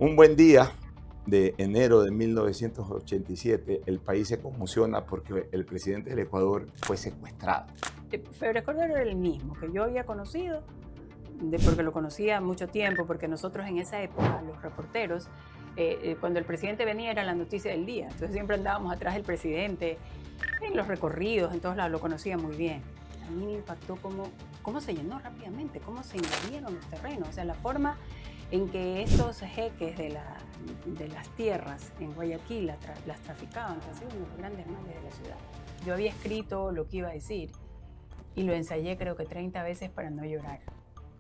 Un buen día de enero de 1987, el país se conmociona porque el presidente del Ecuador fue secuestrado. Febres Cordero era el mismo que yo había conocido, porque lo conocía mucho tiempo, porque nosotros en esa época, los reporteros, cuando el presidente venía era la noticia del día, entonces siempre andábamos atrás del presidente, en los recorridos, en todos lados, lo conocía muy bien. A mí me impactó cómo se llenó rápidamente, cómo se invadieron los terrenos, o sea, la forma en que estos jeques de las tierras en Guayaquil las traficaban, que ha sido uno de los grandes males de la ciudad. Yo había escrito lo que iba a decir y lo ensayé creo que 30 veces para no llorar.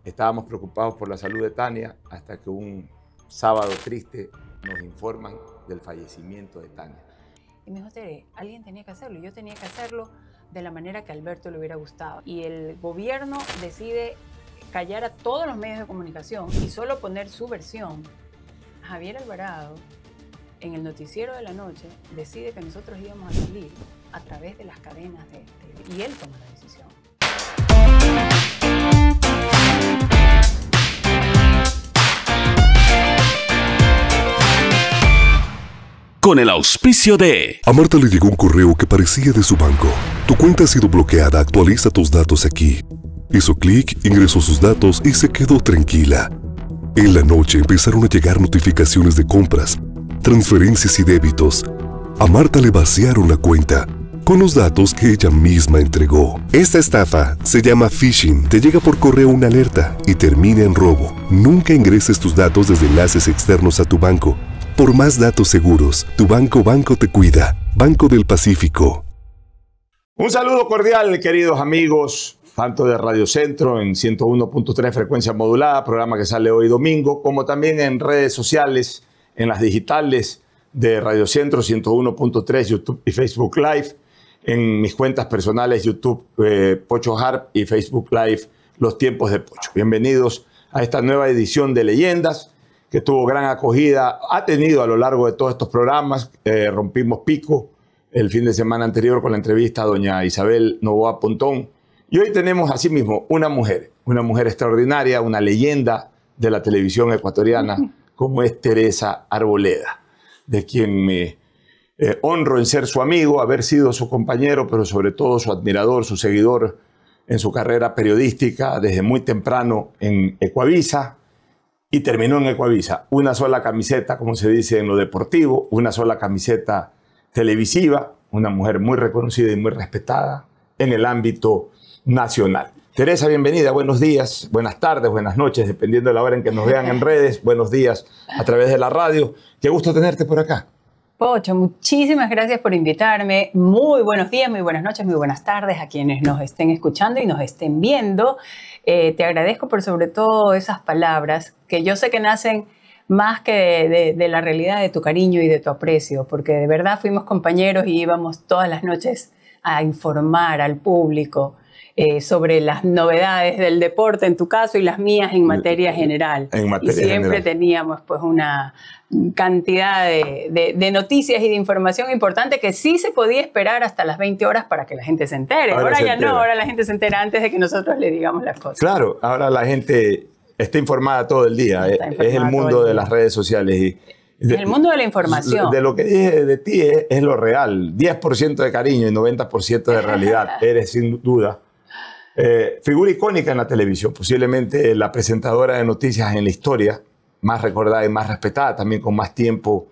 Estábamos preocupados por la salud de Tania hasta que un sábado triste nos informan del fallecimiento de Tania. Y me dijo, Tere, alguien tenía que hacerlo, yo tenía que hacerlo de la manera que a Alberto le hubiera gustado. Y el gobierno decide callar a todos los medios de comunicación y solo poner su versión. Javier Alvarado, en el noticiero de la noche, decide que nosotros íbamos a salir a través de las cadenas y él toma la decisión. Con el auspicio de... A Marta le llegó un correo que parecía de su banco. Tu cuenta ha sido bloqueada, actualiza tus datos aquí. Hizo clic, ingresó sus datos y se quedó tranquila. En la noche empezaron a llegar notificaciones de compras, transferencias y débitos. A Marta le vaciaron la cuenta con los datos que ella misma entregó. Esta estafa se llama phishing. Te llega por correo una alerta y termina en robo. Nunca ingreses tus datos desde enlaces externos a tu banco. Por más datos seguros, tu banco te cuida. Banco del Pacífico. Un saludo cordial, queridos amigos, tanto de Radio Centro en 101.3 frecuencia modulada, programa que sale hoy domingo, como también en redes sociales, en las digitales de Radio Centro 101.3, YouTube y Facebook Live, en mis cuentas personales YouTube Pocho Harp y Facebook Live Los Tiempos de Pocho. Bienvenidos a esta nueva edición de Leyendas, que tuvo gran acogida, ha tenido a lo largo de todos estos programas. Rompimos pico el fin de semana anterior con la entrevista a doña Isabel Novoa Pontón. Y hoy tenemos asimismo una mujer extraordinaria, una leyenda de la televisión ecuatoriana, como es Teresa Arboleda, de quien me honro en ser su amigo, haber sido su compañero, pero sobre todo su admirador, su seguidor en su carrera periodística desde muy temprano en Ecuavisa. Y terminó en Ecuavisa. Una sola camiseta, como se dice en lo deportivo, una sola camiseta televisiva, una mujer muy reconocida y muy respetada en el ámbito nacional. Teresa, bienvenida, buenos días, buenas tardes, buenas noches, dependiendo de la hora en que nos vean en redes, buenos días a través de la radio. Qué gusto tenerte por acá. Pocho, muchísimas gracias por invitarme. Muy buenos días, muy buenas noches, muy buenas tardes a quienes nos estén escuchando y nos estén viendo. Te agradezco por sobre todo esas palabras que yo sé que nacen más que de la realidad de tu cariño y de tu aprecio, porque de verdad fuimos compañeros y íbamos todas las noches a informar al público sobre las novedades del deporte en tu caso y las mías en materia general. Y siempre teníamos pues una cantidad de noticias y de información importante que sí se podía esperar hasta las 20 horas para que la gente se entere. Ahora ya no, ahora la gente se entera antes de que nosotros le digamos las cosas. Claro, ahora la gente está informada todo el día. Es el mundo de las redes sociales. El mundo de la información. De lo que dije de ti es lo real. 10% de cariño y 90% de realidad. Eres sin duda figura icónica en la televisión, posiblemente la presentadora de noticias en la historia, más recordada y más respetada, también con más tiempo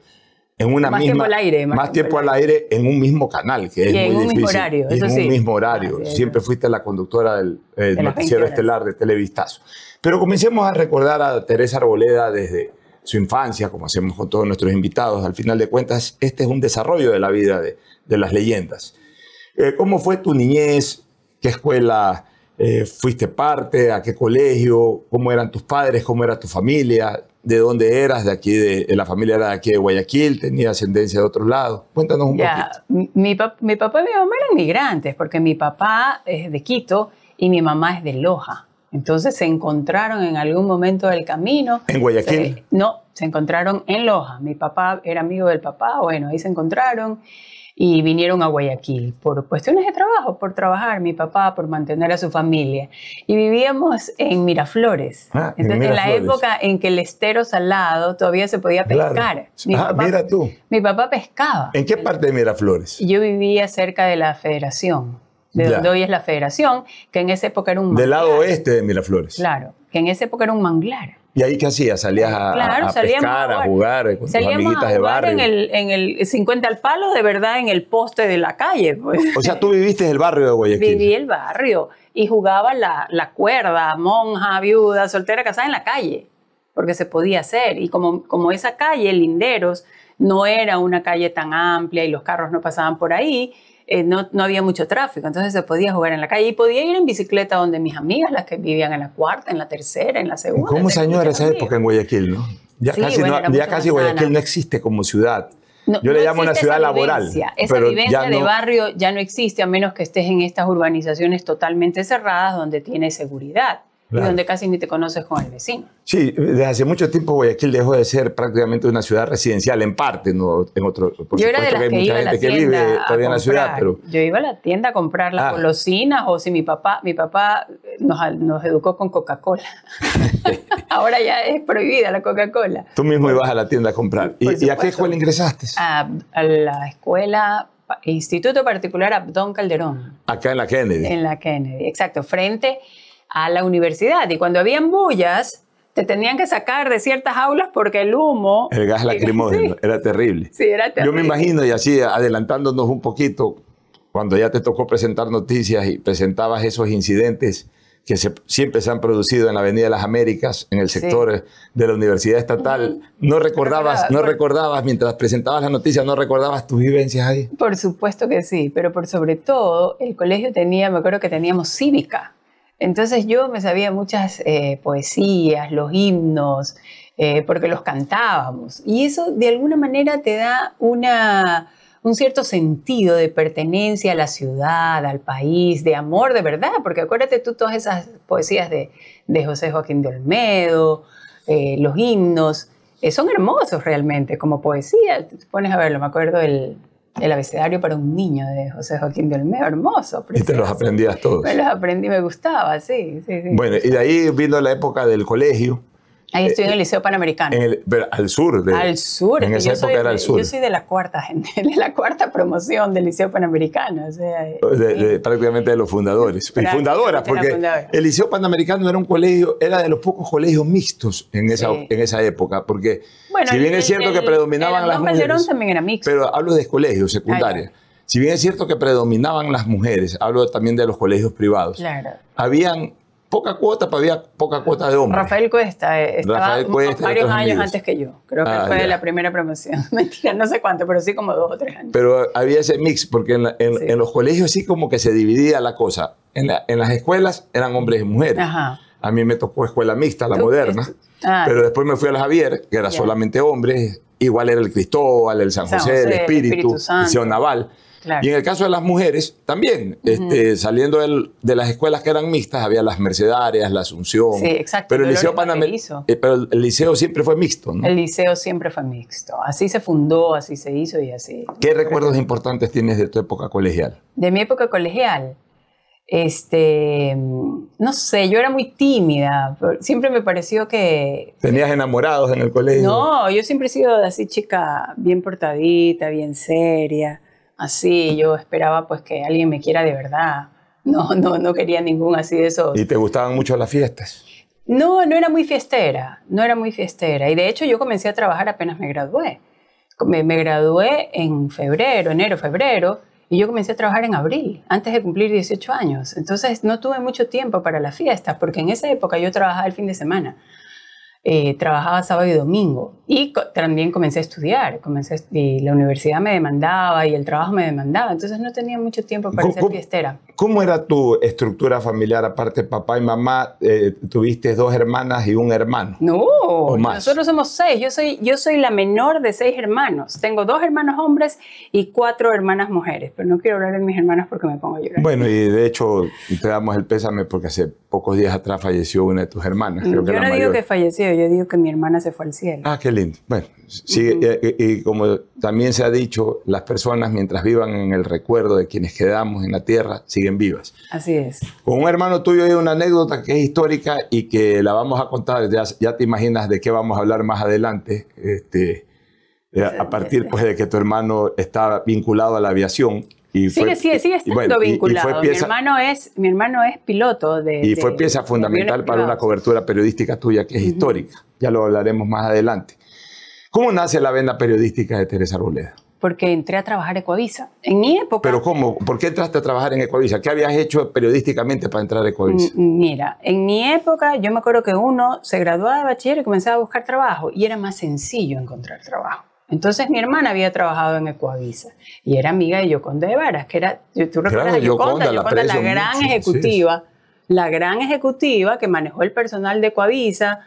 en una más misma... Tiempo al aire, más tiempo al aire en un mismo canal, que es muy difícil. En un mismo horario, eso sí. En un mismo horario. Siempre fuiste la conductora del noticiero estelar de Televistazo. Pero comencemos a recordar a Teresa Arboleda desde su infancia, como hacemos con todos nuestros invitados. Al final de cuentas, este es un desarrollo de la vida de las leyendas. ¿Cómo fue tu niñez? ¿Qué escuela fuiste parte? ¿A qué colegio? ¿Cómo eran tus padres? ¿Cómo era tu familia? ¿De dónde eras? ¿De aquí? ¿La familia era de aquí de Guayaquil? ¿Tenía ascendencia de otro lado? Cuéntanos un poquito. Mi papá y mi mamá eran migrantes, porque mi papá es de Quito y mi mamá es de Loja. Entonces se encontraron en algún momento del camino. ¿En Guayaquil? No, se encontraron en Loja. Mi papá era amigo del papá, bueno, ahí se encontraron. y vinieron a Guayaquil por cuestiones de trabajo, por trabajar, mi papá, por mantener a su familia. Y vivíamos en Miraflores. Entonces, en la época en que el estero salado todavía se podía pescar. Claro. Mira tú. Mi papá pescaba. ¿En qué parte de Miraflores? Yo vivía cerca de la Federación, de donde hoy es la Federación, que en esa época era un manglar. Del lado oeste de Miraflores. Claro, que en esa época era un manglar. ¿Y ahí qué hacías? ¿Salías a pescar, a jugar con tus amiguitas de barrio? En el 50 al palo, de verdad, en el poste de la calle. Pues. O sea, tú viviste el barrio de Guayaquil. Viví el barrio y jugaba la cuerda, monja, viuda, soltera, casada en la calle, porque se podía hacer. Y como esa calle, Linderos, no era una calle tan amplia y los carros no pasaban por ahí, no había mucho tráfico, entonces se podía jugar en la calle y podía ir en bicicleta donde mis amigas, las que vivían en la cuarta, en la tercera, en la segunda. ¿Cómo se añora esa época en Guayaquil, no? Ya sí, casi Guayaquil no existe como ciudad. No, yo le llamo una ciudad laboral. Esa vivencia de barrio ya no existe a menos que estés en estas urbanizaciones totalmente cerradas donde tienes seguridad. Claro. Y donde casi ni te conoces con el vecino. Sí, desde hace mucho tiempo Guayaquil dejó de ser prácticamente una ciudad residencial, en parte, no en otro. Yo era de las que iba a la tienda vive todavía en la ciudad, pero yo iba a la tienda a comprar las golosinas, o si mi papá nos educó con Coca-Cola. Ahora ya es prohibida la Coca-Cola. Tú mismo ibas a la tienda a comprar. ¿Y a qué escuela ingresaste? A la escuela Instituto Particular Abdón Calderón. Acá en la Kennedy. En la Kennedy, exacto, frente a la universidad. Y cuando habían bullas, te tenían que sacar de ciertas aulas porque el humo... El gas lacrimógeno, sí. Era terrible. Sí, era terrible. Yo me imagino, y así adelantándonos un poquito, cuando ya te tocó presentar noticias y presentabas esos incidentes que siempre se han producido en la Avenida de las Américas, en el sector de la Universidad Estatal, ¿no recordabas, mientras presentabas las noticias, no recordabas tus vivencias ahí? Por supuesto que sí, pero por sobre todo, el colegio me acuerdo que teníamos cívica. Entonces yo me sabía muchas poesías, los himnos, porque los cantábamos. Y eso de alguna manera te da un cierto sentido de pertenencia a la ciudad, al país, de amor de verdad. Porque acuérdate tú todas esas poesías de José Joaquín de Olmedo, los himnos, son hermosos realmente como poesía. Te pones a verlo, me acuerdo el abecedario para un niño de José Joaquín de Olmedo, hermoso. Precioso. Y te los aprendías todos. Me los aprendí, me gustaba, sí. Bueno, y de ahí vino la época del colegio. Ahí estoy en el Liceo Panamericano. Al sur. Al sur. En esa época era al sur. Yo soy de la cuarta promoción del Liceo Panamericano. O sea, prácticamente de los fundadores. Y fundadoras, porque el Liceo Panamericano era un colegio, era de los pocos colegios mixtos en esa época, porque si bien es cierto que predominaban las mujeres... Calderón también era mixto. Pero hablo de colegios secundarios. Si bien es cierto que predominaban las mujeres, hablo también de los colegios privados. Claro. Habían poca cuota, pero había poca cuota de hombres. Rafael Cuesta estaba varios años antes que yo. Creo que fue la primera promoción. Mentira, no sé cuánto, pero sí como 2 o 3 años. Pero había ese mix, porque en los colegios sí como que se dividía la cosa. En las escuelas eran hombres y mujeres. Ajá. A mí me tocó escuela mixta, la moderna. Pero después me fui a la Javier, que era solamente hombres. Igual era el Cristóbal, el San José, el Espíritu, Liceo Naval. Claro. Y en el caso de las mujeres, también, saliendo de las escuelas que eran mixtas, había las Mercedarias, la Asunción. Sí, exacto. Pero el liceo siempre fue mixto, ¿no? El liceo siempre fue mixto. Así se fundó, así se hizo y así. ¿Qué recuerdos importantes tienes de tu época colegial? De mi época colegial, no sé, yo era muy tímida. Siempre me pareció que... ¿Tenías enamorados en el colegio? No, yo siempre he sido así chica bien portadita, bien seria. Así, yo esperaba pues que alguien me quiera de verdad. No quería ningún así de esos. ¿Y te gustaban mucho las fiestas? No era muy fiestera, Y de hecho yo comencé a trabajar apenas me gradué. Me gradué en enero, febrero, y yo comencé a trabajar en abril, antes de cumplir 18 años. Entonces no tuve mucho tiempo para las fiestas, porque en esa época yo trabajaba el fin de semana. Trabajaba sábado y domingo y también comencé a estudiar, y la universidad me demandaba y el trabajo me demandaba, entonces no tenía mucho tiempo para ser fiestera. ¿Cómo era tu estructura familiar? Aparte papá y mamá, ¿tuviste 2 hermanas y un hermano? No, nosotros somos 6, yo soy la menor de 6 hermanos, tengo 2 hermanos hombres y 4 hermanas mujeres, pero no quiero hablar de mis hermanas porque me pongo a llorar. Bueno, y de hecho te damos el pésame porque hace pocos días atrás falleció una de tus hermanas, creo que yo no digo que falleció, yo digo que mi hermana se fue al cielo. Ah, qué lindo. Bueno, sigue, y como también se ha dicho, las personas mientras vivan en el recuerdo de quienes quedamos en la tierra, siguen vivas. Así es. Con un hermano tuyo hay una anécdota que es histórica y que la vamos a contar, ya te imaginas de qué vamos a hablar más adelante, a partir pues de que tu hermano está vinculado a la aviación. Y sigue estando vinculado. Pieza, mi hermano es piloto y fue pieza fundamental para una cobertura periodística tuya que es histórica. Ya lo hablaremos más adelante. ¿Cómo nace la vena periodística de Teresa Arboleda? Porque entré a trabajar a Ecuavisa. En mi época... ¿Pero cómo? ¿Por qué entraste a trabajar en Ecuavisa? ¿Qué habías hecho periodísticamente para entrar a Ecuavisa? Mira, en mi época yo me acuerdo que uno se graduaba de bachiller y comenzaba a buscar trabajo y era más sencillo encontrar trabajo. Entonces mi hermana había trabajado en Ecuavisa y era amiga de Yoconda de Varas, que era, tú recuerdas a Yoconda, la gran ejecutiva, sí. La gran ejecutiva que manejó el personal de Ecuavisa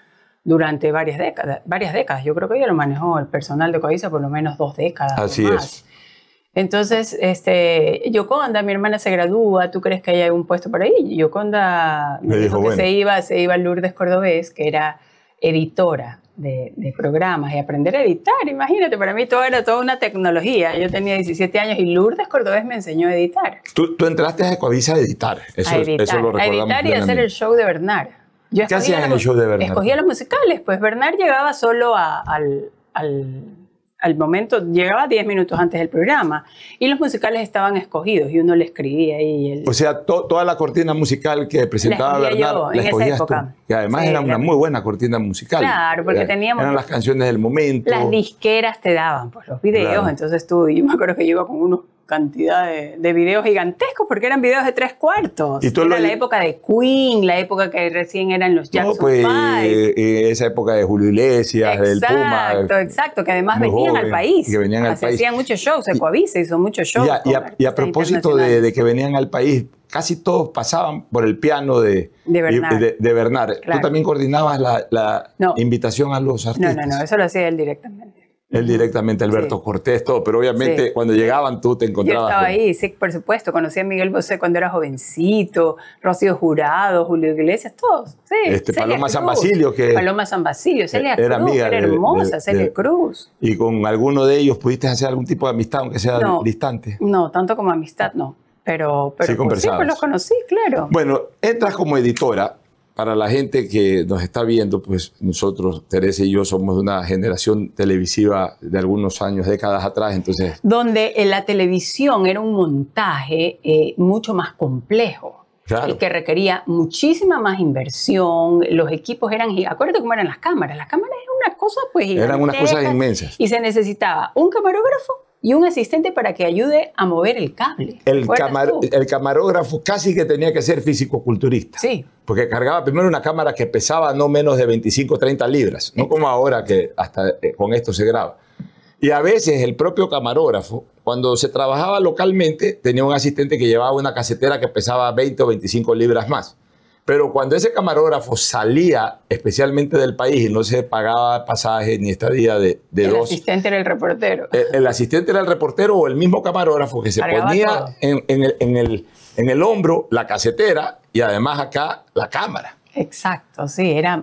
durante varias décadas. Yo creo que ella lo manejó, el personal de Ecuavisa, por lo menos 2 décadas. Así es. Entonces, Yoconda, mi hermana se gradúa, ¿tú crees que hay algún puesto por ahí? Yoconda me dijo que bueno. se iba a Lourdes Cordobés, que era editora de programas y aprender a editar. Imagínate, para mí todo era toda una tecnología. Yo tenía 17 años y Lourdes Cordobés me enseñó a editar. Tú entraste a Ecuavisa a editar. Eso lo recordamos. A editar y a hacer el show de Bernard. ¿Qué hacías en el show de Bernard? Escogía los musicales. Pues Bernard llegaba solo al momento, llegaba 10 minutos antes del programa y los musicales estaban escogidos y uno le escribía ahí. O sea, toda la cortina musical que presentaba Bernard la escogías tú. Que además era una muy buena cortina musical. Claro, porque teníamos... Eran las canciones del momento. Las disqueras te daban pues, los videos, claro. Entonces yo me acuerdo que yo iba con una cantidad de videos gigantescos porque eran videos de 3/4. Era la época de Queen, la época que recién eran los Jackson 5. Esa época de Julio Iglesias, del Puma. Exacto, que además venían al país. Que venían al país. Hacían muchos shows, Ecuavisa hizo muchos shows. Y a propósito de que venían al país, casi todos pasaban por el piano de Bernard. Claro. ¿Tú también coordinabas la invitación a los artistas? No, eso lo hacía él directamente. Él directamente, Alberto Cortés, todo, pero obviamente cuando llegaban tú te encontrabas. Yo estaba ahí, sí, por supuesto, conocí a Miguel Bosé cuando era jovencito, Rocío Jurado, Julio Iglesias, todos. Sí, Paloma San Basilio, Paloma San Basilio, Celia Cruz, amiga era hermosa, Celia Cruz. ¿Y con alguno de ellos pudiste hacer algún tipo de amistad, aunque sea distante? No, tanto como amistad no, pero sí, pues los conocí, claro. Bueno, entras como editora. Para la gente que nos está viendo, pues nosotros, Teresa y yo, somos de una generación televisiva de algunos años, décadas atrás, entonces... Donde la televisión era un montaje mucho más complejo. Claro. Y que requería muchísima más inversión. Los equipos eran... Acuérdate cómo eran las cámaras. Las cámaras eran una cosa, pues... Eran unas cosas inmensas. Y se necesitaba un camarógrafo y un asistente para que ayude a mover el cable. El camarógrafo casi que tenía que ser físico-culturista. Sí. Porque cargaba primero una cámara que pesaba no menos de 25 o 30 libras. No como ahora que hasta con esto se graba. Y a veces el propio camarógrafo, cuando se trabajaba localmente, tenía un asistente que llevaba una casetera que pesaba 20 o 25 libras más. Pero cuando ese camarógrafo salía especialmente del país y no se pagaba pasaje ni estadía de el asistente era el reportero. El asistente era el reportero o el mismo camarógrafo que se ponía en el hombro la casetera y además acá la cámara. Exacto, sí, era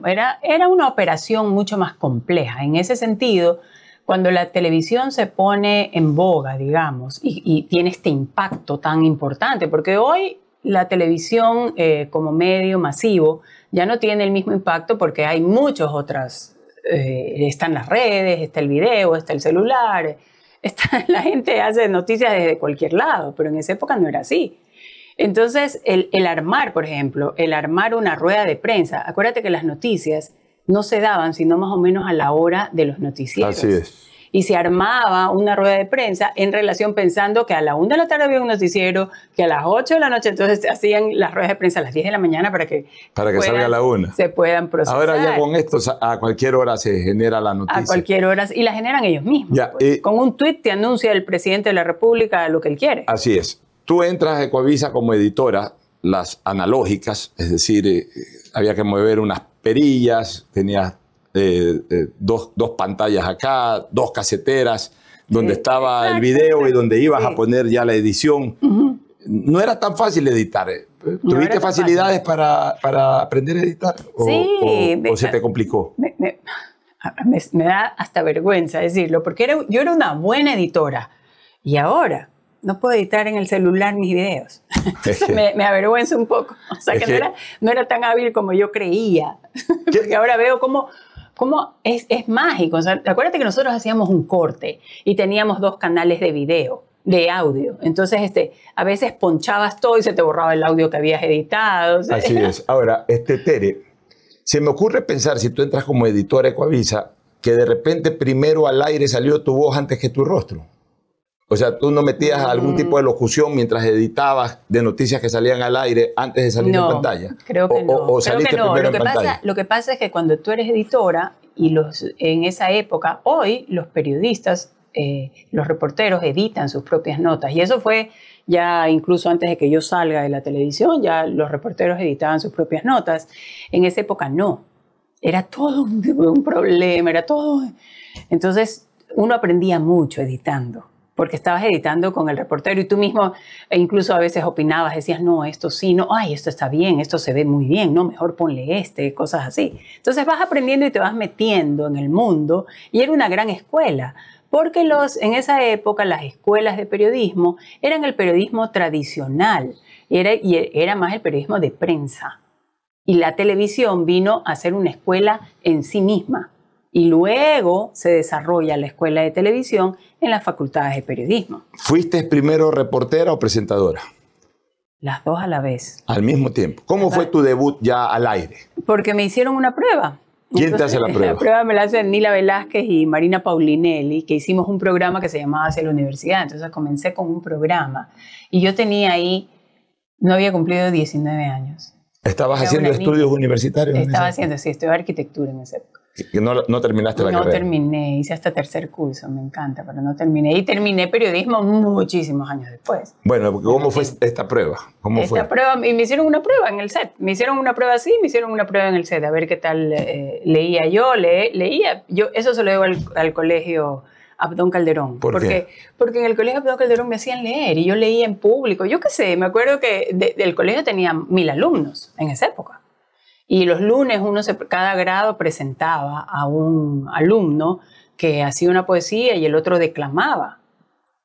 una operación mucho más compleja. En ese sentido, cuando la televisión se pone en boga, digamos, y tiene este impacto tan importante, porque hoy la televisión como medio masivo ya no tiene el mismo impacto porque hay muchas otras, están las redes, está el video, está el celular, la gente hace noticias desde cualquier lado, pero en esa época no era así. Entonces, el armar, por ejemplo, una rueda de prensa, acuérdate que las noticias no se daban sino más o menos a la hora de los noticieros. Así es. Y se armaba una rueda de prensa en relación pensando que a la 1 de la tarde había un noticiero, que a las 8 de la noche entonces hacían las ruedas de prensa a las 10 de la mañana para que salga a la 1. Se puedan procesar. Ahora ya con esto a cualquier hora se genera la noticia. A cualquier hora, y la generan ellos mismos. Ya, pues. Con un tuit te anuncia el presidente de la República lo que él quiere. Así es. Tú entras a Ecuavisa como editora, las analógicas, es decir, había que mover unas perillas, tenías dos pantallas acá, 2 caseteras, donde estaba el video y donde ibas a poner ya la edición. No era tan fácil editar. ¿Tuviste facilidades para aprender a editar? ¿O se te complicó? Me da hasta vergüenza decirlo, porque yo era una buena editora y ahora no puedo editar en el celular mis videos. Entonces me avergüenza un poco. O sea, que no era tan hábil como yo creía. Porque ahora veo cómo es mágico. O sea, acuérdate que nosotros hacíamos un corte y teníamos 2 canales de video, de audio. Entonces, a veces ponchabas todo y se te borraba el audio que habías editado. O sea, así es. Ahora, Tere, se me ocurre pensar, si tú entras como editora Ecuavisa, que de repente primero al aire salió tu voz antes que tu rostro. O sea, tú no metías algún tipo de locución mientras editabas de noticias que salían al aire antes de salir en pantalla. Creo que no. O saliste primero en pantalla. Lo que pasa es que cuando tú eres editora, y en esa época, hoy los periodistas, los reporteros editan sus propias notas. Y eso fue ya incluso antes de que yo salga de la televisión, ya los reporteros editaban sus propias notas. En esa época no. Era todo un problema, era todo. Entonces uno aprendía mucho editando, porque estabas editando con el reportero y tú mismo incluso a veces opinabas, decías, no, esto sí, no, ay, esto está bien, esto se ve muy bien, no, mejor ponle cosas así. Entonces vas aprendiendo y te vas metiendo en el mundo y era una gran escuela, porque en esa época las escuelas de periodismo eran el periodismo tradicional, y era más el periodismo de prensa. Y la televisión vino a ser una escuela en sí misma. Y luego se desarrolla la escuela de televisión en las facultades de periodismo. ¿Fuiste primero reportera o presentadora? Las 2 a la vez. Al mismo tiempo. ¿Cómo fue tu debut ya al aire? Porque me hicieron una prueba. ¿Quién te hace la prueba? La prueba me la hacen Nila Velázquez y Marina Paulinelli, que hicimos un programa que se llamaba Hacia la Universidad. Entonces comencé con un programa. Y yo tenía ahí, no había cumplido 19 años. ¿Estabas haciendo estudios universitarios? Estaba haciendo, sí, estudié arquitectura en esa época. Que no terminaste la carrera. No terminé, hice hasta 3er curso, me encanta, pero no terminé. Y terminé periodismo muchísimos años después. Bueno, ¿cómo fue esta prueba? Y me hicieron una prueba en el set. Me hicieron una prueba así, me hicieron una prueba en el set, a ver qué tal leía yo. Leía. Eso se lo debo al colegio Abdón Calderón. ¿Por qué? Porque en el colegio Abdón Calderón me hacían leer y yo leía en público. Yo qué sé, me acuerdo que del colegio tenía 1000 alumnos en esa época. Y los lunes cada grado presentaba a un alumno que hacía una poesía y el otro declamaba.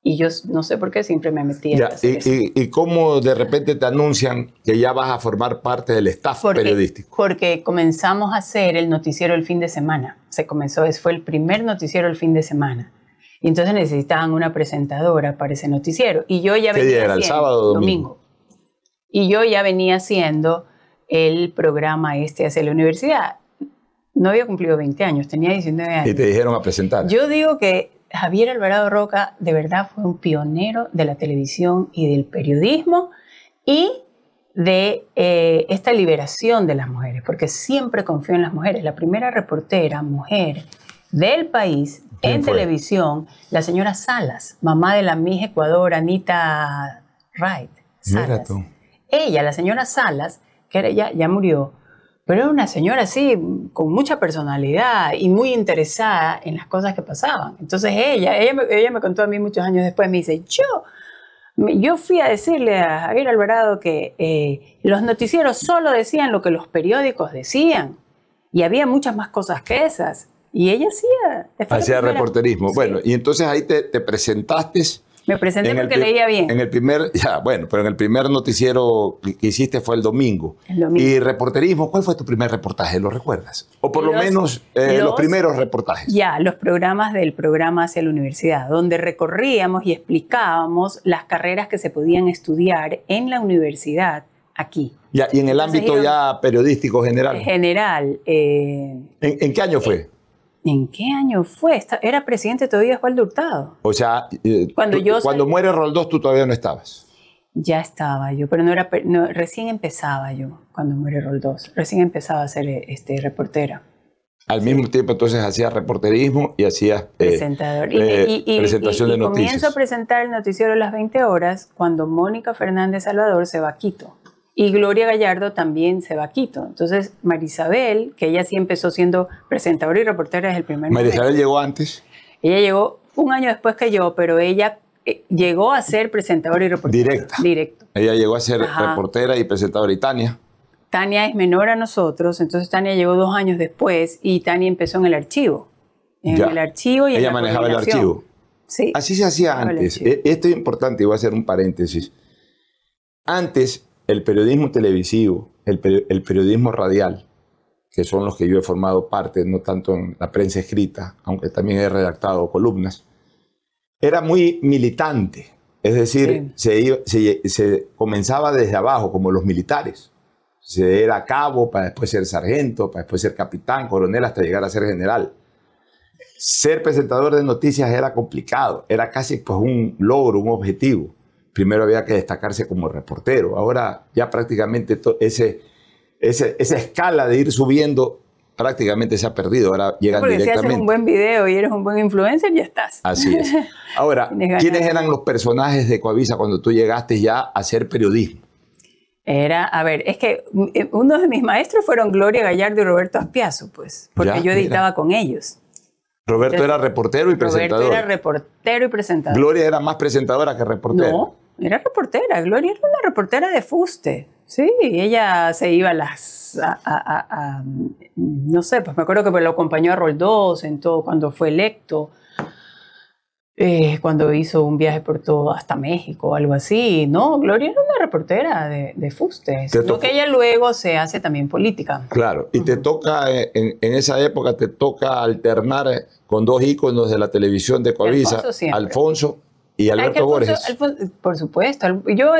Y yo no sé por qué siempre me metía. ¿Y cómo de repente te anuncian que ya vas a formar parte del staff periodístico? Porque comenzamos a hacer el noticiero el fin de semana. Fue el primer noticiero el fin de semana. Y entonces necesitaban una presentadora para ese noticiero. Y yo ya venía ¿Qué día era? ¿El sábado o domingo? Y yo ya venía haciendo el programa hacia la universidad. No había cumplido 20 años, tenía 19 años. Y te dijeron a presentar. Yo digo que Javier Alvarado Roca de verdad fue un pionero de la televisión y del periodismo y de esta liberación de las mujeres, porque siempre confió en las mujeres. La primera reportera mujer del país en televisión, la señora Salas, mamá de la Miss Ecuador, Anita Wright. Mira tú. Ella, la señora Salas, que ya murió, pero era una señora así, con mucha personalidad y muy interesada en las cosas que pasaban. Entonces ella me contó a mí muchos años después, me dice, yo fui a decirle a Javier Alvarado que los noticieros solo decían lo que los periódicos decían y había muchas más cosas que esas. Y ella hacía reporterismo. Sí. Bueno, y entonces ahí te presentaste. Me presenté porque leía bien. Pero en el primer noticiero que hiciste fue el domingo. Y reporterismo, ¿cuál fue tu primer reportaje? ¿Lo recuerdas? O por lo menos los primeros reportajes. Los programas del programa Hacia la Universidad, donde recorríamos y explicábamos las carreras que se podían estudiar en la universidad aquí. Y en el ámbito periodístico general. General. ¿En qué año fue? ¿En qué año fue? Era presidente todavía Osvaldo Hurtado. O sea, cuando muere Roldós, tú todavía no estabas. Ya estaba yo, pero recién empezaba yo cuando muere Roldós. Recién empezaba a ser reportera. Al mismo tiempo, entonces, hacías reporterismo y hacías presentador. presentación de noticias. Comienzo a presentar el noticiero a las 20 horas cuando Mónica Fernández Salvador se va a Quito. Y Gloria Gallardo también se va a Quito. Entonces, Marisabel, que ella sí empezó siendo presentadora y reportera desde el primer momento. ¿Marisabel llegó antes? Ella llegó un año después que yo, pero ella llegó a ser presentadora y reportera. Directo. Ella llegó a ser reportera y presentadora. ¿Y Tania? Tania es menor a nosotros, entonces Tania llegó 2 años después y Tania empezó en el archivo. En Ya. el archivo y en Ella la manejaba el coordinación. archivo. Sí. Así se hacía manejaba el antes. archivo. Esto es importante y voy a hacer un paréntesis. Antes, el periodismo televisivo, el periodismo radial, que son los que yo he formado parte, no tanto en la prensa escrita, aunque también he redactado columnas, era muy militante. Es decir, se comenzaba desde abajo, como los militares. Se era cabo, para después ser sargento, para después ser capitán, coronel, hasta llegar a ser general. Ser presentador de noticias era complicado, era casi pues, un logro, un objetivo. Primero había que destacarse como reportero. Ahora ya prácticamente esa escala de ir subiendo prácticamente se ha perdido. Ahora llegan Porque directamente. si haces un buen video y eres un buen influencer, ya estás. Así es. Ahora, ¿quiénes eran los personajes de Ecuavisa cuando tú llegaste ya a hacer periodismo? Es que uno de mis maestros fueron Gloria Gallardo y Roberto Aspiazu, pues, porque yo editaba con ellos. Roberto era reportero y presentador. Roberto era reportero y presentador. Gloria era más presentadora que reportera. No, era reportera. Gloria era una reportera de fuste. Sí, ella se iba no sé, pues me acuerdo que lo acompañó a Roldós en todo, cuando fue electo, cuando hizo un viaje por todo, hasta México o algo así. No, Gloria era una reportera de fuste. Sino que ella luego se hace también política. Claro, y te toca, en esa época, te toca alternar con 2 íconos de la televisión de Ecuavisa, Alfonso y Alberto Borges. Por supuesto.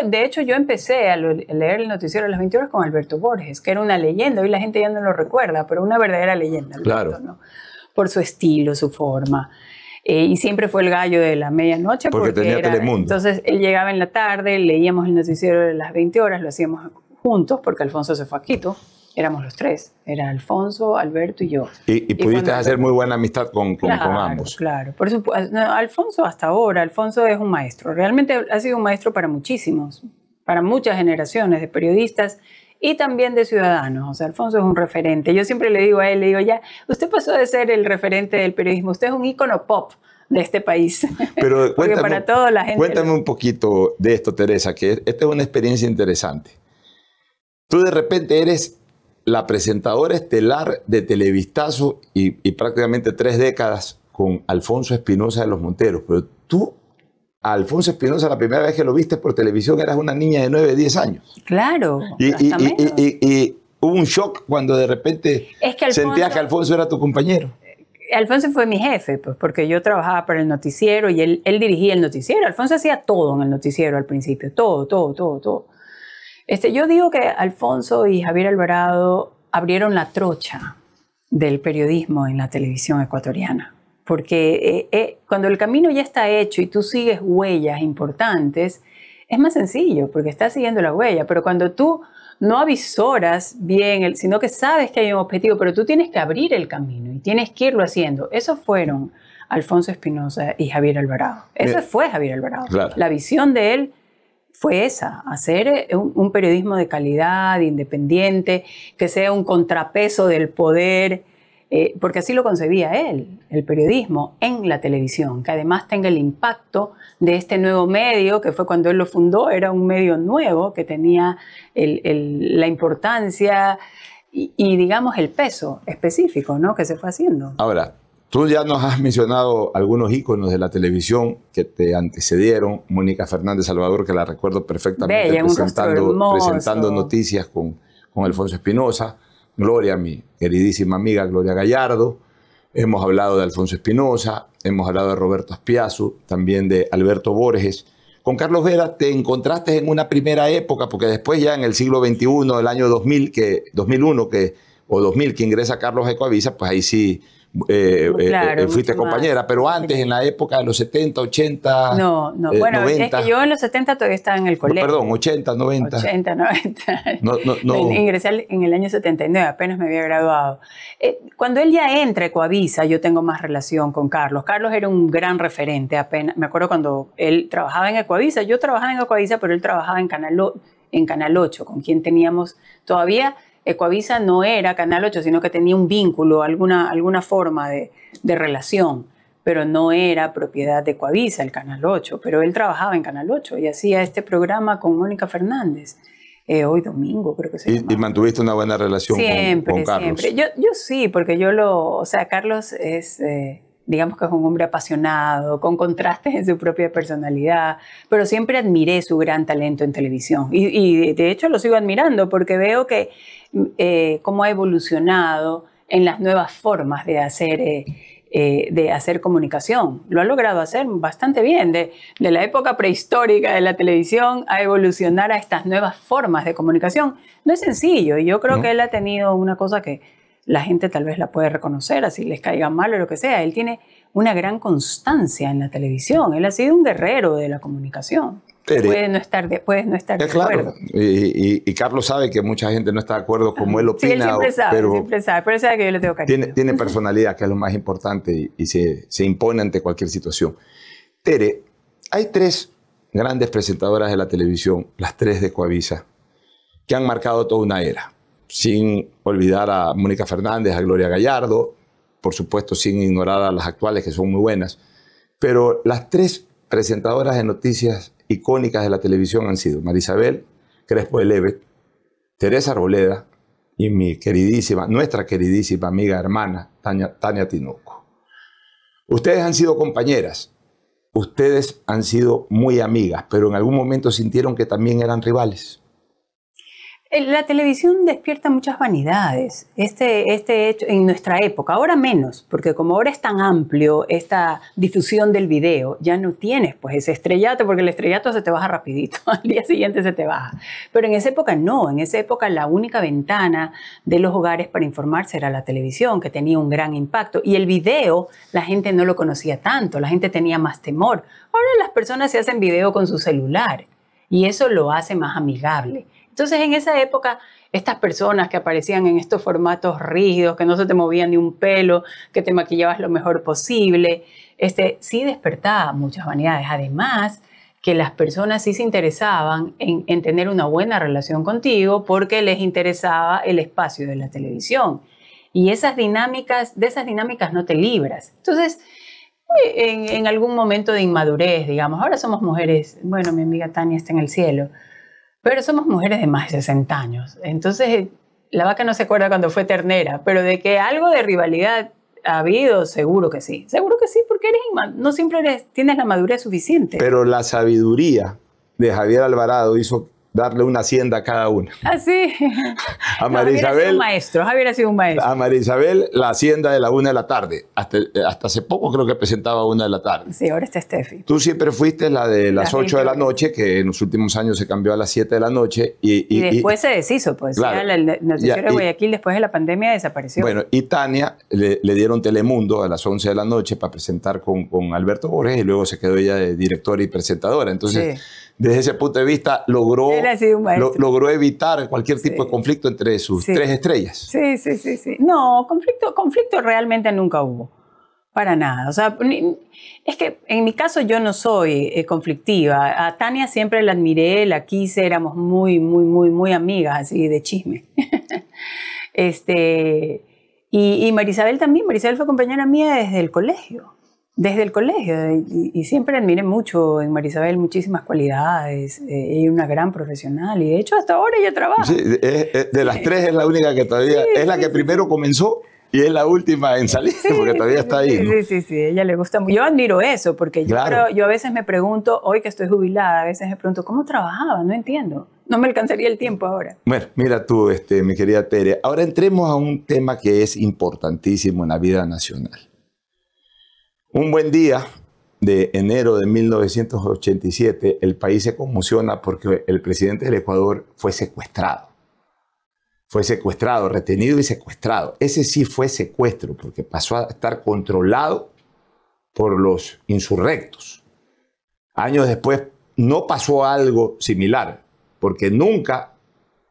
De hecho, yo empecé a leer el noticiero de las 20 horas con Alberto Borges, que era una leyenda. Hoy la gente ya no lo recuerda, pero una verdadera leyenda. Alberto, claro. ¿no? Por su estilo, su forma. Y siempre fue el gallo de la medianoche. Porque tenía Telemundo. Entonces, él llegaba en la tarde, leíamos el noticiero de las 20 horas, lo hacíamos juntos, porque Alfonso se fue a Quito. Éramos los 3. Era Alfonso, Alberto y yo. Y pudiste hacer muy buena amistad con ambos. Claro, por supuesto. Alfonso hasta ahora, Alfonso es un maestro. Realmente ha sido un maestro para muchísimos, para muchas generaciones de periodistas y también de ciudadanos. O sea, Alfonso es un referente. Yo siempre le digo a él, ya, usted pasó de ser el referente del periodismo, usted es un ícono pop de este país. Pero porque para toda la gente... Cuéntame un poquito de esto, Teresa, que esta es una experiencia interesante. Tú de repente eres la presentadora estelar de Televistazo y prácticamente 3 décadas con Alfonso Espinosa de los Monteros. Pero tú, a Alfonso Espinosa, la primera vez que lo viste por televisión eras una niña de 9, 10 años. Claro. Y hubo un shock cuando de repente sentías que Alfonso era tu compañero. Alfonso fue mi jefe, pues, porque yo trabajaba para el noticiero y él dirigía el noticiero. Alfonso hacía todo en el noticiero al principio, todo. Yo digo que Alfonso y Javier Alvarado abrieron la trocha del periodismo en la televisión ecuatoriana, porque cuando el camino ya está hecho y tú sigues huellas importantes, es más sencillo, porque estás siguiendo la huella, pero cuando tú no avisoras bien, sino que sabes que hay un objetivo, pero tú tienes que abrir el camino y tienes que irlo haciendo. Esos fueron Alfonso Espinosa y Javier Alvarado. Ese fue Javier Alvarado. Claro. La visión de él fue esa, hacer un periodismo de calidad, independiente, que sea un contrapeso del poder, porque así lo concebía él, el periodismo en la televisión, que además tenga el impacto de este nuevo medio, que fue cuando él lo fundó, era un medio nuevo, que tenía la importancia y digamos el peso específico, ¿no?, que se fue haciendo. Ahora, tú ya nos has mencionado algunos íconos de la televisión que te antecedieron. Mónica Fernández Salvador, que la recuerdo perfectamente, bella, presentando noticias con Alfonso Espinosa. Gloria, mi queridísima amiga Gloria Gallardo. Hemos hablado de Alfonso Espinosa, hemos hablado de Roberto Aspiazu, también de Alberto Borges. Con Carlos Vera te encontraste en una primera época, porque después ya en el siglo XXI, el año 2000, 2001 o 2000, que ingresa Carlos a Ecuavisa, pues ahí sí claro, fuiste compañera, pero antes, en la época de los 70, 80, No, bueno, 90. Es que yo en los 70 todavía estaba en el colegio. No, perdón, 80, 90. 80, 90. No. Ingresé en el año 79, apenas me había graduado. Cuando él ya entra a Ecuavisa, yo tengo más relación con Carlos. Carlos era un gran referente, apenas. Me acuerdo cuando él trabajaba en Ecuavisa, yo trabajaba en Ecuavisa, pero él trabajaba en Canal 8, con quien teníamos todavía... Ecuavisa no era Canal 8, sino que tenía un vínculo, alguna forma de relación, pero no era propiedad de Ecuavisa el Canal 8, pero él trabajaba en Canal 8 y hacía este programa con Mónica Fernández. Hoy Domingo, creo que se llama. Y mantuviste una buena relación con Carlos. Siempre. Yo sí, porque o sea, Carlos es, digamos que es un hombre apasionado, con contrastes en su propia personalidad, pero siempre admiré su gran talento en televisión. Y de hecho lo sigo admirando porque veo que cómo ha evolucionado en las nuevas formas de hacer comunicación. Lo ha logrado hacer bastante bien. De la época prehistórica de la televisión a evolucionar a estas nuevas formas de comunicación. No es sencillo y yo creo que él ha tenido una cosa que la gente tal vez la puede reconocer, así les caiga mal o lo que sea. Él tiene una gran constancia en la televisión. Él ha sido un guerrero de la comunicación. Puede no estar de acuerdo. Y Carlos sabe que mucha gente no está de acuerdo como él opina. Sí, él siempre sabe, pero él sabe que yo le tengo cariño. Tiene personalidad, que es lo más importante, y se impone ante cualquier situación. Tere, hay 3 grandes presentadoras de la televisión, las 3 de Coavisa, que han marcado toda una era. Sin olvidar a Mónica Fernández, a Gloria Gallardo, por supuesto sin ignorar a las actuales, que son muy buenas. Pero las 3 presentadoras de noticias icónicas de la televisión han sido Marisabel Crespo de Levet, Teresa Arboleda y nuestra queridísima amiga hermana, Tania Tinoco. Ustedes han sido compañeras, ustedes han sido muy amigas, pero en algún momento sintieron que también eran rivales. La televisión despierta muchas vanidades, este hecho en nuestra época, ahora menos, porque como ahora es tan amplio esta difusión del video, ya no tienes pues ese estrellato, porque el estrellato se te baja rapidito, al día siguiente se te baja. Pero en esa época no, en esa época la única ventana de los hogares para informarse era la televisión, que tenía un gran impacto, y el video la gente no lo conocía tanto, la gente tenía más temor. Ahora las personas se hacen video con su celular, y eso lo hace más amigable. Entonces, en esa época, estas personas que aparecían en estos formatos rígidos, que no se te movían ni un pelo, que te maquillabas lo mejor posible, sí despertaba muchas vanidades. Además, que las personas sí se interesaban en tener una buena relación contigo porque les interesaba el espacio de la televisión. Y de esas dinámicas no te libras. Entonces, en algún momento de inmadurez, digamos, ahora somos mujeres, bueno, mi amiga Tania está en el cielo, pero somos mujeres de más de 60 años. Entonces, la vaca no se acuerda cuando fue ternera, pero de que algo de rivalidad ha habido, seguro que sí. Seguro que sí, porque no siempre tienes la madurez suficiente. Pero la sabiduría de Javier Alvarado hizo darle una hacienda a cada una. ¿Ah, sí? A Marisabel, Javier ha sido un maestro. A Marisabel, la hacienda de la 1 de la tarde. Hasta hace poco creo que presentaba a 1 de la tarde. Sí, ahora está Steffi. Tú siempre fuiste la de las 8 de la noche, que en los últimos años se cambió a las 7 de la noche. Y después se deshizo, pues. Claro, el noticiero de Guayaquil después de la pandemia desapareció. Bueno, y Tania le dieron Telemundo a las 11 de la noche para presentar con Alberto Borges, y luego se quedó ella de directora y presentadora. Entonces, desde ese punto de vista, logró evitar cualquier tipo de conflicto entre sus 3 estrellas. Sí. No, conflicto realmente nunca hubo. Para nada. O sea, es que en mi caso yo no soy conflictiva. A Tania siempre la admiré, la quise, éramos muy, muy, muy, muy amigas, así de chisme. Y Marisabel también. Marisabel fue compañera mía desde el colegio. Y siempre admiré mucho en Marisabel, muchísimas cualidades, ella es una gran profesional y de hecho hasta ahora ella trabaja. Sí, de las 3 es la única que todavía, es la que primero comenzó y es la última en salir, porque todavía está ahí, ¿no? Sí, ella le gusta mucho. Yo admiro eso, porque claro. yo a veces me pregunto, hoy que estoy jubilada, a veces me pregunto, ¿cómo trabajaba? No entiendo. No me alcanzaría el tiempo ahora. Bueno, mira tú, mi querida Tere, ahora entremos a un tema que es importantísimo en la vida nacional. Un buen día de enero de 1987, el país se conmociona porque el presidente del Ecuador fue secuestrado. Fue secuestrado, retenido y secuestrado. Ese sí fue secuestro, porque pasó a estar controlado por los insurrectos. Años después no pasó algo similar, porque nunca,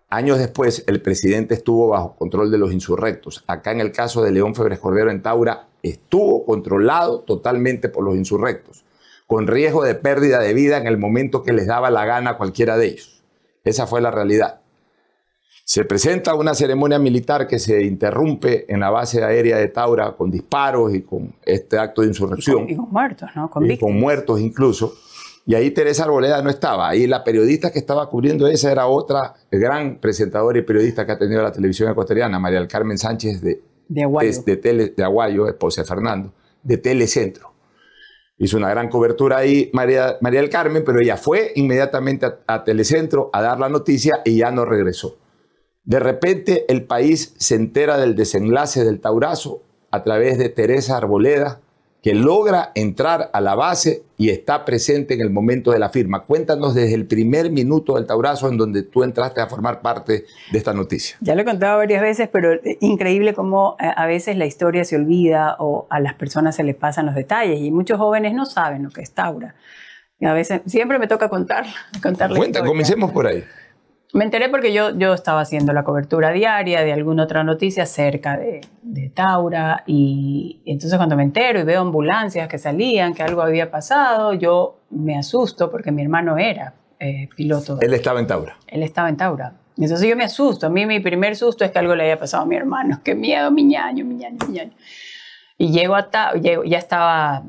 años después, el presidente estuvo bajo control de los insurrectos. Acá en el caso de León Febres Cordero en Taura, estuvo controlado totalmente por los insurrectos, con riesgo de pérdida de vida en el momento que les daba la gana a cualquiera de ellos. Esa fue la realidad. Se presenta una ceremonia militar que se interrumpe en la base aérea de Taura con disparos y con este acto de insurrección. Y con muertos, ¿no? Con muertos incluso. Y ahí Teresa Arboleda no estaba. Ahí la periodista que estaba cubriendo esa era otra gran presentadora y periodista que ha tenido la televisión ecuatoriana, María del Carmen Sánchez de Aguayo. de Aguayo, esposa de Fernando, de Telecentro. Hizo una gran cobertura ahí María del Carmen, pero ella fue inmediatamente a Telecentro a dar la noticia y ya no regresó. De repente el país se entera del desenlace del Taurazo a través de Teresa Arboleda, que logra entrar a la base y está presente en el momento de la firma. Cuéntanos desde el primer minuto del Taurazo en donde tú entraste a formar parte de esta noticia. Ya lo he contado varias veces, pero increíble cómo a veces la historia se olvida o a las personas se les pasan los detalles y muchos jóvenes no saben lo que es Taura. Y a veces siempre me toca contarla. Cuenta, comencemos por ahí. Me enteré porque yo estaba haciendo la cobertura diaria de alguna otra noticia cerca de Taura y entonces cuando me entero y veo ambulancias que salían, que algo había pasado, yo me asusto porque mi hermano era piloto. Él estaba en Taura. Él estaba en Taura. Entonces yo me asusto. A mí mi primer susto es que algo le haya pasado a mi hermano. Qué miedo, mi ñaño. Y llego a Taura, ya estaba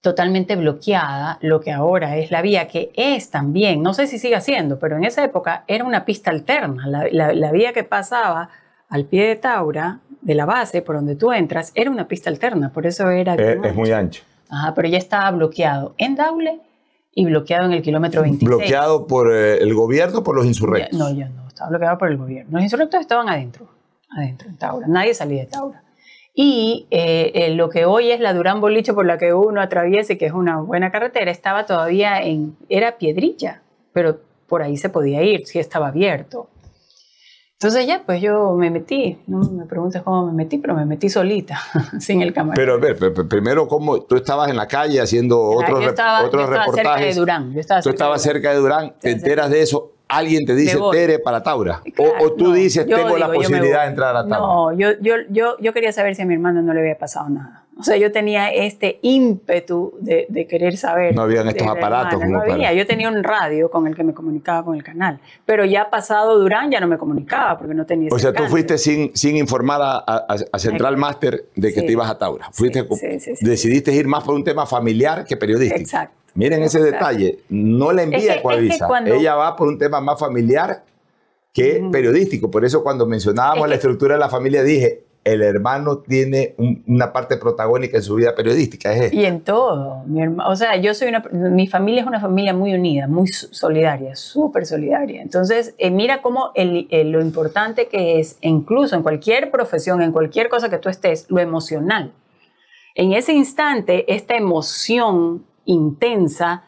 totalmente bloqueada lo que ahora es la vía, que es también, no sé si sigue siendo, pero en esa época era una pista alterna. La vía que pasaba al pie de Taura, de la base, por donde tú entras, era una pista alterna, por eso era... Es muy ancho. Ajá, pero ya estaba bloqueado en Daule y bloqueado en el kilómetro 26. ¿Bloqueado por el gobierno o por los insurrectos? Ya no, estaba bloqueado por el gobierno. Los insurrectos estaban adentro en Taura, nadie salía de Taura. Y lo que hoy es la Durán Bolicho por la que uno atraviesa y que es una buena carretera, estaba todavía era piedrilla, pero por ahí se podía ir, sí estaba abierto. Entonces ya, pues yo me metí, no me preguntes cómo me metí, pero me metí solita, sin el camarógrafo. Pero a ver, primero, ¿cómo? Tú estabas en la calle haciendo otros reportajes. Cerca de Durán. Tú estabas cerca de Durán, te enteras de eso. Alguien te dice, Tere, para Taura. Claro, o tú dices, tengo la posibilidad de entrar a Taura. No, yo quería saber si a mi hermano no le había pasado nada. O sea, yo tenía este ímpetu de querer saber. No habían estos aparatos. No había. Yo tenía un radio con el que me comunicaba con el canal. Pero ya pasado Durán ya no me comunicaba porque no tenía ese alcance. Tú fuiste sin informar a Central Master de que te ibas a Taura. Decidiste ir más por un tema familiar que periodístico. Exacto. Miren ese detalle, no la envía a Ecuavisa, ella va por un tema más familiar que periodístico. Por eso cuando mencionábamos la estructura de la familia dije, el hermano tiene una parte protagónica en su vida periodística. ¿Es esto? Y en todo. O sea, mi familia es una familia muy unida, muy solidaria, súper solidaria. Entonces, mira cómo lo importante que es, incluso en cualquier profesión, en cualquier cosa que tú estés, lo emocional. En ese instante, esta emoción intensa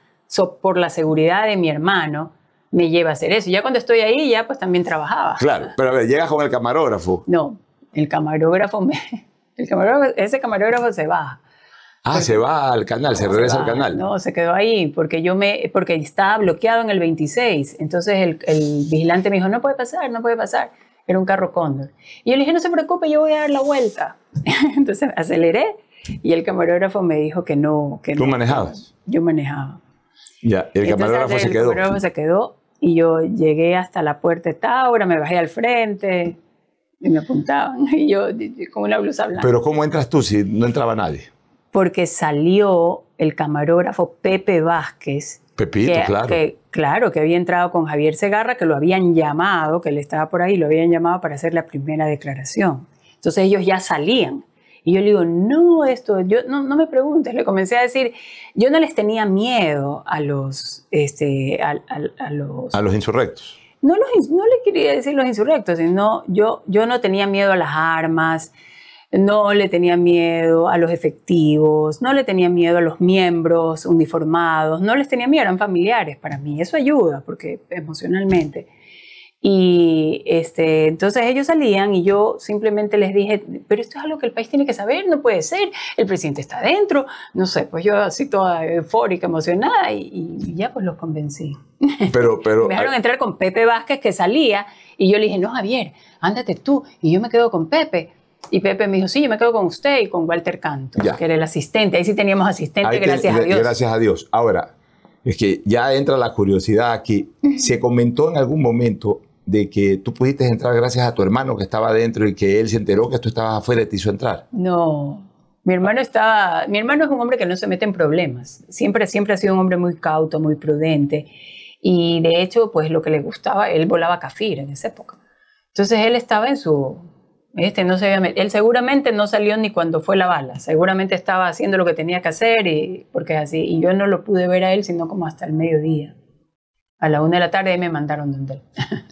por la seguridad de mi hermano me lleva a hacer eso. Y ya cuando estoy ahí, ya pues también trabajaba. Claro, pero a ver, llegas con el camarógrafo. No, ese camarógrafo se baja. Se va al canal, se regresa al canal. No, se quedó ahí porque estaba bloqueado en el 26. Entonces el vigilante me dijo, no puede pasar. Era un carro Cóndor. Y yo le dije, no se preocupe, yo voy a dar la vuelta. Entonces aceleré. Y el camarógrafo me dijo que no. ¿Tú manejabas? Yo manejaba. Ya, y el camarógrafo se quedó. El camarógrafo se quedó y yo llegué hasta la puerta de Taura, me bajé al frente y me apuntaban. Y yo con una blusa blanca. ¿Pero cómo entras tú si no entraba nadie? Porque salió el camarógrafo Pepe Vázquez. Pepito, claro. Que había entrado con Javier Segarra, que lo habían llamado, que él estaba por ahí, lo habían llamado para hacer la primera declaración. Entonces ellos ya salían. Y yo le digo, no me preguntes. Le comencé a decir, yo no les tenía miedo a los insurrectos. No le quería decir los insurrectos, sino yo no tenía miedo a las armas, no le tenía miedo a los efectivos, no le tenía miedo a los miembros uniformados, no les tenía miedo, eran familiares para mí. Eso ayuda, porque emocionalmente. Y entonces ellos salían y yo simplemente les dije, pero esto es algo que el país tiene que saber, no puede ser, el presidente está adentro, no sé, pues yo así toda eufórica, emocionada y ya pues los convencí. Pero me dejaron entrar con Pepe Vázquez que salía y yo le dije, no Javier, ándate tú y yo me quedo con Pepe. Y Pepe me dijo, sí, yo me quedo con usted y con Walter Cantos, que era el asistente, ahí sí teníamos asistente, gracias a Dios. Gracias a Dios. Ahora, es que ya entra la curiosidad aquí. Se comentó en algún momento de que tú pudiste entrar gracias a tu hermano que estaba adentro y que él se enteró que tú estabas afuera y te hizo entrar. No, Mi hermano es un hombre que no se mete en problemas. Siempre ha sido un hombre muy cauto, muy prudente. Y de hecho, pues lo que le gustaba, él volaba Kafir en esa época. Entonces él estaba en su... él seguramente no salió ni cuando fue la bala. Seguramente estaba haciendo lo que tenía que hacer porque es así. Y yo no lo pude ver a él sino como hasta el mediodía. A la 1 de la tarde ahí me mandaron donde él.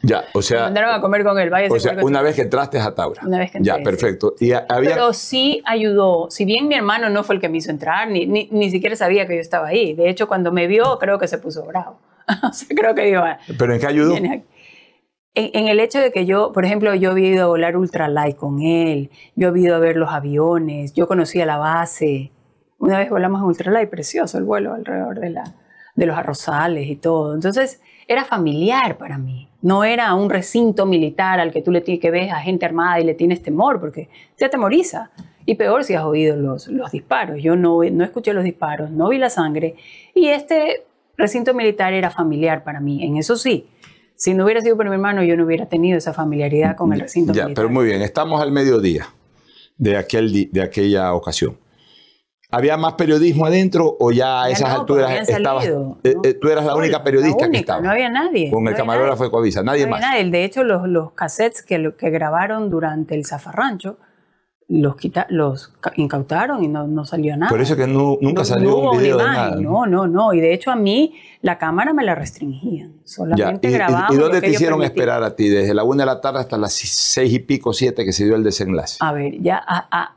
Ya, o sea... Me mandaron a comer con él. O sea, una vez que entraste a Taura. Una vez que entré. Ya, perfecto. Y Pero sí ayudó. Si bien mi hermano no fue el que me hizo entrar, ni siquiera sabía que yo estaba ahí. De hecho, cuando me vio, creo que se puso bravo. O sea, creo que digo... ¿Pero en qué ayudó? En el hecho de que yo, por ejemplo, yo había ido a volar ultralight con él, yo había ido a ver los aviones, yo conocía la base. Una vez volamos en ultralight, precioso el vuelo alrededor de los arrozales y todo. Entonces, era familiar para mí. No era un recinto militar al que tú que ves a gente armada y le tienes temor, porque te atemoriza. Y peor si has oído los disparos. Yo no escuché los disparos, no vi la sangre. Y este recinto militar era familiar para mí. En eso sí. Si no hubiera sido por mi hermano, yo no hubiera tenido esa familiaridad con el recinto militar. Pero muy bien, estamos al mediodía de aquella ocasión. ¿Había más periodismo adentro o ya a esas alturas estabas? Tú eras la única periodista que estaba. No había nadie. Con el camarógrafo de Coavisa, nadie más. Nadie. De hecho, los cassettes que grabaron durante el zafarrancho los incautaron y no salió nada. Por eso que nunca salió un video de nada. No. Y de hecho a mí la cámara me la restringían. Solamente grabábamos. ¿Y dónde te hicieron esperar a ti? Desde la 1 de la tarde hasta las 6 y pico, 7 que se dio el desenlace. A ver, ya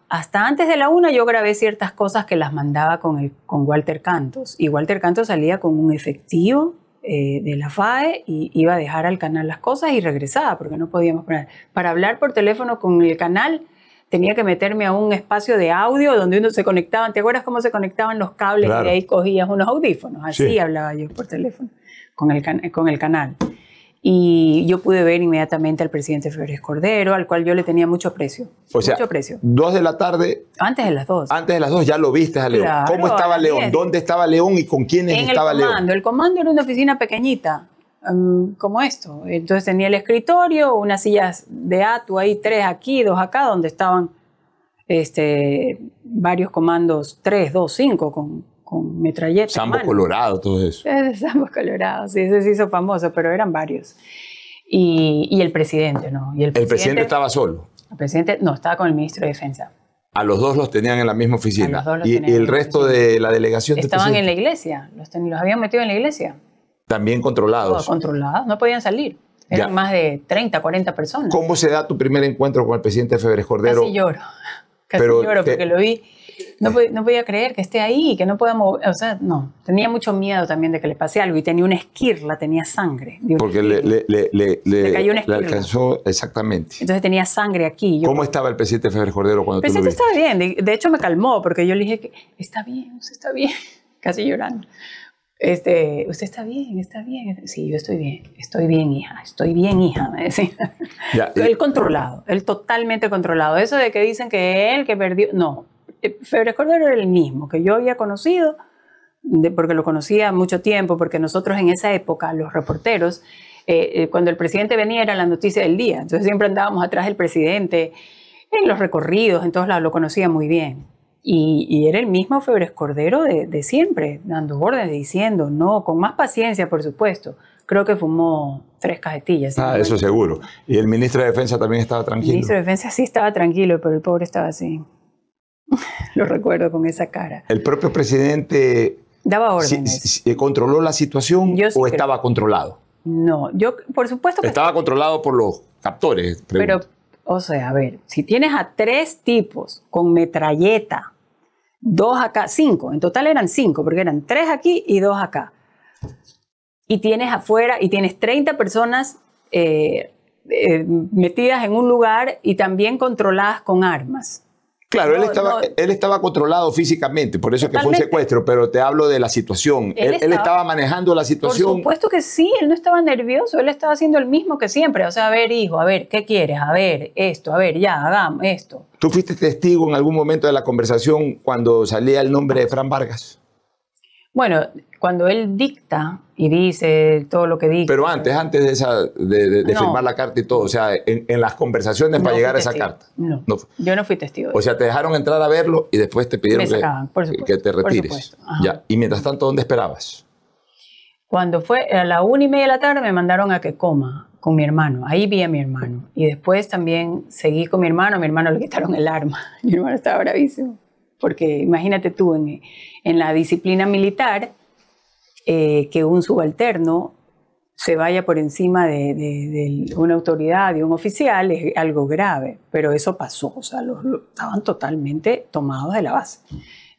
hasta antes de la 1 yo grabé ciertas cosas que las mandaba con Walter Cantos. Y Walter Cantos salía con un efectivo de la FAE y iba a dejar al canal las cosas y regresaba porque no podíamos poner. Para hablar por teléfono con el canal tenía que meterme a un espacio de audio donde uno se conectaba. ¿Te acuerdas cómo se conectaban los cables? Claro. Y ahí cogías unos audífonos. Así sí. Hablaba yo por teléfono con el canal. Y yo pude ver inmediatamente al presidente Febres Cordero, al cual yo le tenía mucho aprecio. O sea, 2 de la tarde... Antes de las 2. Antes de las 2 ya lo viste a León. Claro, ¿cómo estaba León? 10. ¿Dónde estaba León y con quiénes estaba León? El comando era una oficina pequeñita. Como esto. Entonces tenía el escritorio, unas sillas de ATU ahí, 3 aquí, 2 acá, donde estaban varios comandos, 3, 2, 5 con metralletas. Sambo Colorado, todo eso. Sambo Colorado, sí, ese se hizo famoso, pero eran varios. Y el presidente, ¿no? Y ¿El presidente estaba solo? El presidente no, estaba con el ministro de Defensa. A los dos los tenían en la misma oficina. ¿Y el resto de la delegación? Estaban en la iglesia, los habían metido en la iglesia. También controlados. Todos controlados, no podían salir. Eran más de 30, 40 personas. ¿Cómo se da tu primer encuentro con el presidente Febres Cordero? Casi lloro porque lo vi. No podía creer que esté ahí, que no pueda mover. O sea, no. Tenía mucho miedo también de que le pase algo. Y tenía una esquirla, tenía sangre. Porque le cayó una esquirla. Le alcanzó exactamente. Entonces tenía sangre aquí. ¿Cómo estaba el presidente Febres Cordero cuando tú lo viste? El presidente estaba bien. De hecho, me calmó porque yo le dije que está bien, usted está bien. Casi llorando. Usted está bien, está bien. Sí, yo estoy bien, hija, me decía. Él controlado, él totalmente controlado. Eso de que dicen que él que perdió, no. Febres Cordero era el mismo que yo había conocido, porque lo conocía mucho tiempo, porque nosotros en esa época, los reporteros, cuando el presidente venía era la noticia del día. Entonces siempre andábamos atrás del presidente, en los recorridos, en todos lados, lo conocía muy bien. Y era el mismo Febres Cordero de siempre, dando órdenes, diciendo, no, con más paciencia, por supuesto. Creo que fumó 3 cajetillas. Eso seguro. ¿Y el ministro de Defensa también estaba tranquilo? El ministro de Defensa sí estaba tranquilo, pero el pobre estaba así. Lo recuerdo con esa cara. ¿El propio presidente daba órdenes? ¿Controló la situación o estaba controlado? No, por supuesto que... Estaba controlado por los captores. Pero, o sea, a ver, si tienes a 3 tipos con metralleta, 2 acá, 5, en total eran 5, porque eran 3 aquí y 2 acá. Y tienes afuera, y tienes 30 personas metidas en un lugar y también controladas con armas. Claro, él estaba controlado físicamente, por eso es que fue un secuestro, pero te hablo de la situación. Él estaba manejando la situación. Por supuesto que sí, él no estaba nervioso, él estaba haciendo el mismo que siempre. O sea, a ver, hijo, a ver, ¿qué quieres? A ver, esto, a ver, ya, hagamos esto. ¿Tú fuiste testigo en algún momento de la conversación cuando salía el nombre de Fran Vargas? Bueno, cuando él dicta y dice todo lo que dice... Pero antes de No. firmar la carta y todo, o sea, en las conversaciones para No llegar a fui esa testigo. carta. No, No. yo no fui testigo. O sea, te dejaron entrar a verlo y después te pidieron Me sacaban, por supuesto, que te por retires. supuesto. Ajá. Ya. Y mientras tanto, ¿dónde esperabas? Cuando fue a la 1:30 de la tarde me mandaron a que coma con mi hermano. Ahí vi a mi hermano. Y después también seguí con mi hermano. A mi hermano le quitaron el arma. Mi hermano estaba bravísimo. Porque imagínate tú, en la disciplina militar, que un subalterno se vaya por encima de una autoridad, de un oficial, es algo grave. Pero eso pasó. O sea, estaban totalmente tomados de la base.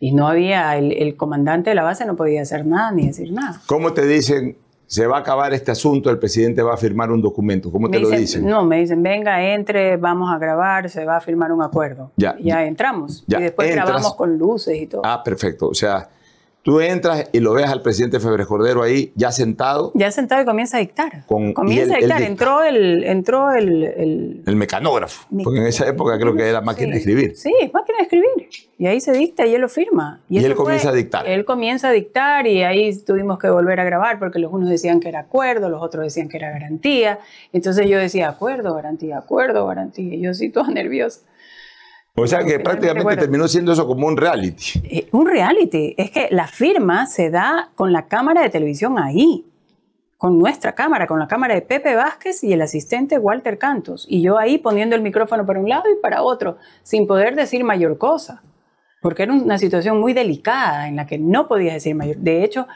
Y no había, el comandante de la base no podía hacer nada ni decir nada. ¿Cómo te dicen, se va a acabar este asunto, el presidente va a firmar un documento? ¿Cómo te lo dicen? No, me dicen, venga, entre, vamos a grabar, se va a firmar un acuerdo. Ya. Ya entramos. Ya, Y después entras. grabamos con luces y todo. Ah, perfecto. O sea, tú entras y lo ves al presidente Febres Cordero ahí, ya sentado, Ya sentado y comienza a dictar. y él Comienza a dictar. dicta. Entró el el mecanógrafo. Porque en esa época creo que era máquina de escribir. Sí, es máquina de escribir. Y ahí se dicta y él lo firma. Y eso él comienza a dictar. Él comienza a dictar y ahí tuvimos que volver a grabar porque los unos decían que era acuerdo, los otros decían que era garantía. Entonces yo decía acuerdo, garantía. Y yo sí toda nerviosa. O sea que Finalmente, prácticamente bueno. terminó siendo eso como un reality. Un reality. Es que la firma se da con la cámara de televisión ahí. Con nuestra cámara, con la cámara de Pepe Vázquez y el asistente Walter Cantos. Y yo ahí poniendo el micrófono para un lado y para otro, sin poder decir mayor cosa. Porque era una situación muy delicada en la que no podías decir mayor. De hecho,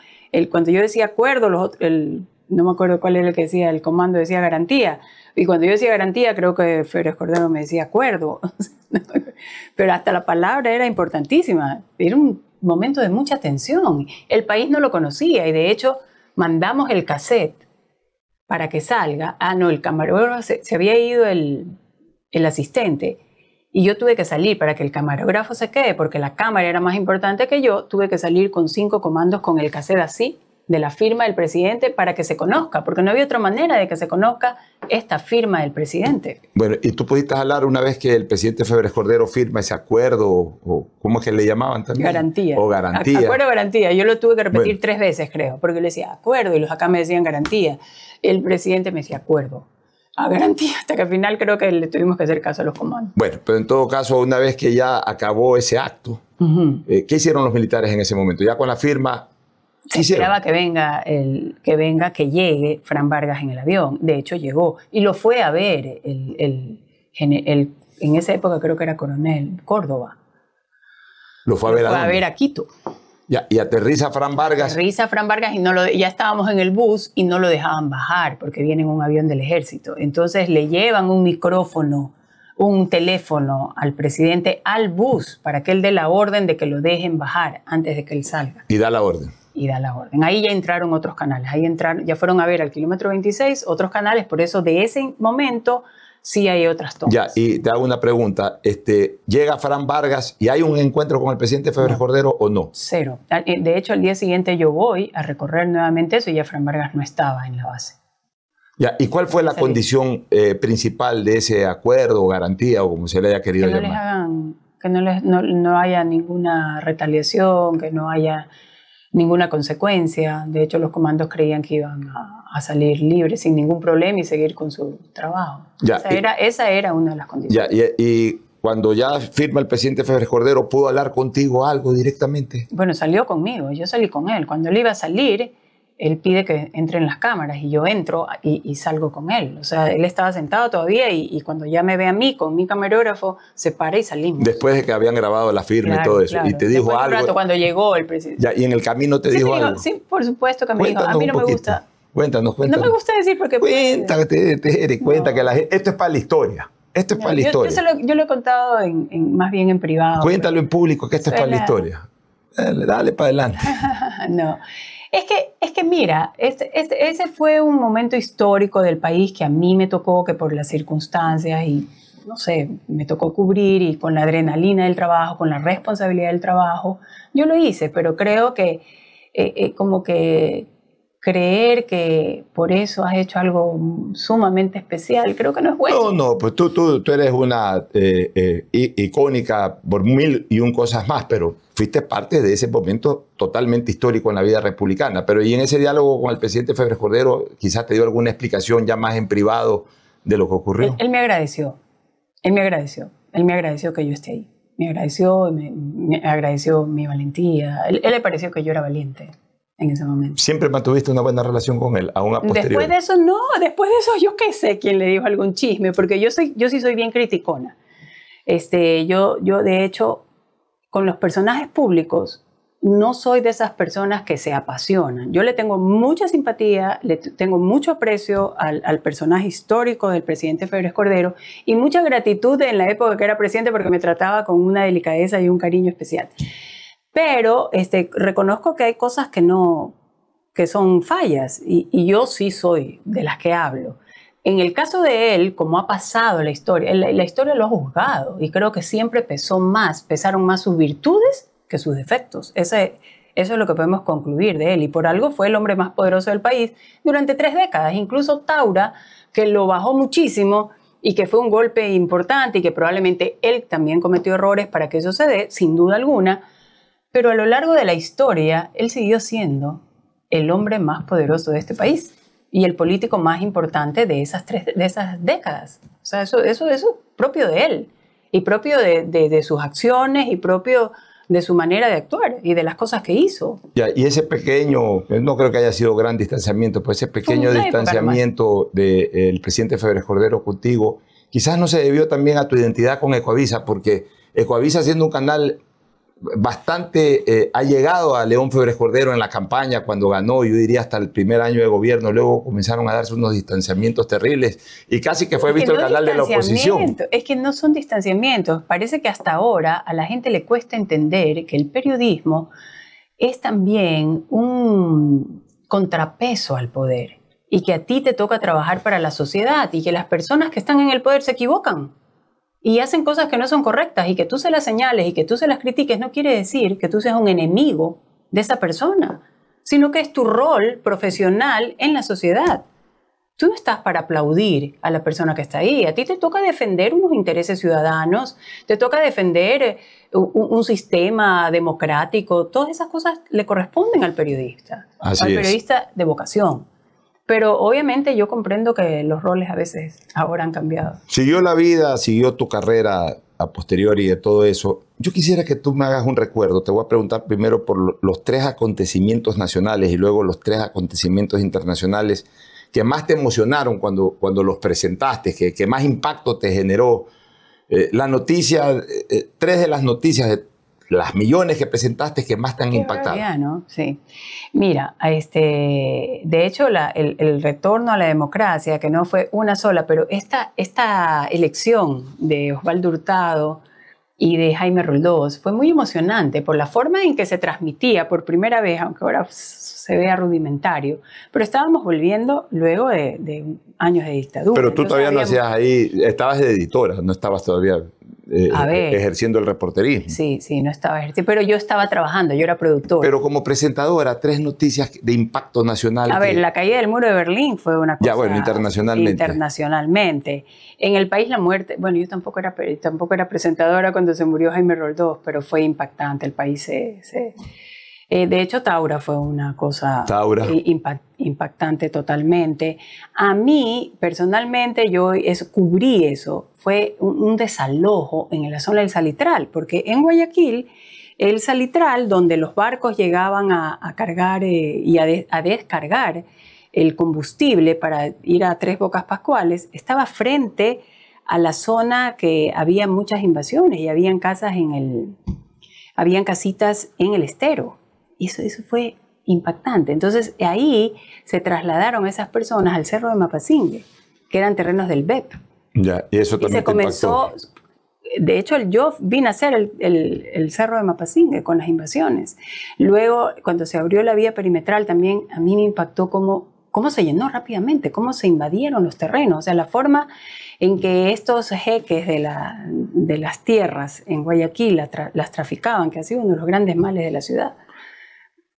cuando yo decía acuerdo, no me acuerdo cuál era el que decía, el comando decía garantía. Y cuando yo decía garantía, creo que Febres Cordero me decía acuerdo. Pero hasta la palabra era importantísima. Era un momento de mucha tensión. El país no lo conocía y de hecho mandamos el cassette para que salga. Ah, no, el camarógrafo se había ido el asistente. Y yo tuve que salir para que el camarógrafo se quede, porque la cámara era más importante que yo. Tuve que salir con 5 comandos con el cassette así, de la firma del presidente, para que se conozca, porque no había otra manera de que se conozca esta firma del presidente. Bueno, ¿y tú pudiste hablar una vez que el presidente Febres Cordero firma ese acuerdo, o cómo es que le llamaban también? Garantía. O garantía. Acuerdo, garantía. Yo lo tuve que repetir Bueno. 3 veces, creo, porque le decía acuerdo y los acá me decían garantía. El presidente me decía acuerdo. A garantía, hasta que al final creo que le tuvimos que hacer caso a los comandos. Bueno, pero en todo caso, una vez que ya acabó ese acto, ¿qué hicieron los militares en ese momento? Ya con la firma, ¿qué Se hicieron? esperaba que llegue Fran Vargas en el avión. De hecho, llegó. Y lo fue a ver en esa época creo que era coronel Córdoba. Lo fue a Lo ver fue a dónde? ver a Quito. Ya, y aterriza Fran Vargas. Risa Fran Vargas y ya estábamos en el bus y no lo dejaban bajar porque viene en un avión del ejército. Entonces le llevan un micrófono, un teléfono al presidente al bus para que él dé la orden de que lo dejen bajar antes de que él salga. Y da la orden. Y da la orden. Ahí ya entraron otros canales. Ya fueron a ver al kilómetro 26 otros canales. Por eso de ese momento sí hay otras tomas. Ya, y te hago una pregunta. ¿Llega Fran Vargas y hay un encuentro con el presidente Febres Cordero o no? Cero. De hecho, al día siguiente yo voy a recorrer nuevamente eso y ya Fran Vargas no estaba en la base. Ya, ¿y cuál fue la condición principal de ese acuerdo o garantía o como se le haya querido Que no llamar? les hagan, que no haya ninguna retaliación, que no haya ninguna consecuencia. De hecho, los comandos creían que iban a salir libres sin ningún problema y seguir con su trabajo. Ya, Esa era una de las condiciones. Ya, y cuando ya firma el presidente Febres Cordero, ¿pudo hablar contigo algo directamente? Bueno, salió conmigo, yo salí con él. Cuando él iba a salir, él pide que entre en las cámaras y yo entro y salgo con él. O sea, él estaba sentado todavía y cuando ya me ve a mí con mi camarógrafo, se para y salimos. Después de que habían grabado la firma y Claro, todo eso. claro. Y te dijo Después de un algo. rato, cuando llegó el presidente. Ya, y en el camino te Sí, dijo me dijo, algo. sí, por supuesto que me dijo. A Cuéntanos mí no un me poquito. gusta. Cuéntanos. No me gusta decir porque... Cuenta que la gente... Esto es para la historia. Esto es para la historia. Yo lo he contado más bien en privado. Cuéntalo en público que esto es para la historia. Dale para adelante. No. Es que mira, ese fue un momento histórico del país que a mí me tocó, que por las circunstancias y, no sé, me tocó cubrir y con la adrenalina del trabajo, con la responsabilidad del trabajo, yo lo hice, pero creo que como que creer que por eso has hecho algo sumamente especial, creo que no es bueno. No, pues tú eres una icónica por 1001 cosas más, pero fuiste parte de ese momento totalmente histórico en la vida republicana. Pero y en ese diálogo con el presidente Febres Cordero, quizás te dio alguna explicación ya más en privado de lo que ocurrió. Él me agradeció. Él me agradeció. Él me agradeció que yo esté ahí. Me agradeció, me agradeció mi valentía. Él le pareció que yo era valiente en ese momento. ¿Siempre mantuviste una buena relación con él, aún a posteriori? Después de eso, no. Después de eso, yo qué sé quién le dijo algún chisme, porque yo sí soy bien criticona. Yo, de hecho, con los personajes públicos, no soy de esas personas que se apasionan. Yo le tengo mucha simpatía, le tengo mucho aprecio al personaje histórico del presidente Febres Cordero y mucha gratitud en la época que era presidente porque me trataba con una delicadeza y un cariño especial. Pero reconozco que hay cosas que son fallas y yo sí soy de las que hablo. En el caso de él, como ha pasado la historia lo ha juzgado y creo que siempre pesaron más sus virtudes que sus defectos. Eso es lo que podemos concluir de él y por algo fue el hombre más poderoso del país durante 3 décadas. Incluso Taura, que lo bajó muchísimo y que fue un golpe importante y que probablemente él también cometió errores para que eso se dé, sin duda alguna, pero a lo largo de la historia él siguió siendo el hombre más poderoso de este país y el político más importante de esas décadas. O sea, eso es propio de él y propio de sus acciones y propio de su manera de actuar y de las cosas que hizo. Ya, y ese pequeño, no creo que haya sido gran distanciamiento, pues ese pequeño distanciamiento del presidente Febres Cordero contigo, quizás no se debió también a tu identidad con Ecoavisa, porque Ecoavisa, siendo un canal bastante allegado a León Febres Cordero en la campaña cuando ganó, yo diría hasta el primer año de gobierno, luego comenzaron a darse unos distanciamientos terribles y casi que fue visto el canal de la oposición. Es que no son distanciamientos, parece que hasta ahora a la gente le cuesta entender que el periodismo es también un contrapeso al poder y que a ti te toca trabajar para la sociedad y que las personas que están en el poder se equivocan y hacen cosas que no son correctas y que tú se las señales y que tú se las critiques no quiere decir que tú seas un enemigo de esa persona, sino que es tu rol profesional en la sociedad. Tú no estás para aplaudir a la persona que está ahí. A ti te toca defender unos intereses ciudadanos, te toca defender un sistema democrático. Todas esas cosas le corresponden al periodista, periodista de vocación. Pero obviamente yo comprendo que los roles a veces ahora han cambiado. Siguió la vida, siguió tu carrera a posteriori de todo eso. Yo quisiera que tú me hagas un recuerdo. Te voy a preguntar primero por los 3 acontecimientos nacionales y luego los 3 acontecimientos internacionales que más te emocionaron cuando los presentaste, que más impacto te generó. La noticia, 3 de las noticias de las millones que presentaste que más te han impactado. ¿No? Sí. Mira, de hecho, el retorno a la democracia, que no fue una sola, pero esta elección de Osvaldo Hurtado y de Jaime Roldós fue muy emocionante por la forma en que se transmitía por primera vez, aunque ahora se vea rudimentario, pero estábamos volviendo luego de años de dictadura. Pero tú todavía no hacías ahí, estabas de editora, no estabas todavía ejerciendo el reporterismo. Sí, no estaba ejerciendo, pero yo estaba trabajando, yo era productora. Pero como presentadora, 3 noticias de impacto nacional. A ver, la caída del muro de Berlín fue una cosa... Ya, bueno, internacionalmente. Internacionalmente. En el país la muerte... Bueno, yo tampoco era presentadora cuando se murió Jaime Roldós, pero fue impactante. El país de hecho, Taura fue una cosa impactante totalmente. A mí, personalmente, yo cubrí eso. Fue un desalojo en la zona del Salitral, porque en Guayaquil, el Salitral, donde los barcos llegaban a cargar y a descargar el combustible para ir a Tres Bocas Pascuales, estaba frente a la zona que había muchas invasiones y habían casitas en el estero. Eso fue impactante. Entonces, ahí se trasladaron esas personas al Cerro de Mapasingue, que eran terrenos del BEP. Ya, y eso también se comenzó, de hecho, yo vine a hacer el Cerro de Mapasingue con las invasiones. Luego, cuando se abrió la vía perimetral, también a mí me impactó cómo se llenó rápidamente, cómo se invadieron los terrenos. O sea, la forma en que estos jeques de las tierras en Guayaquil las traficaban, que ha sido uno de los grandes males de la ciudad.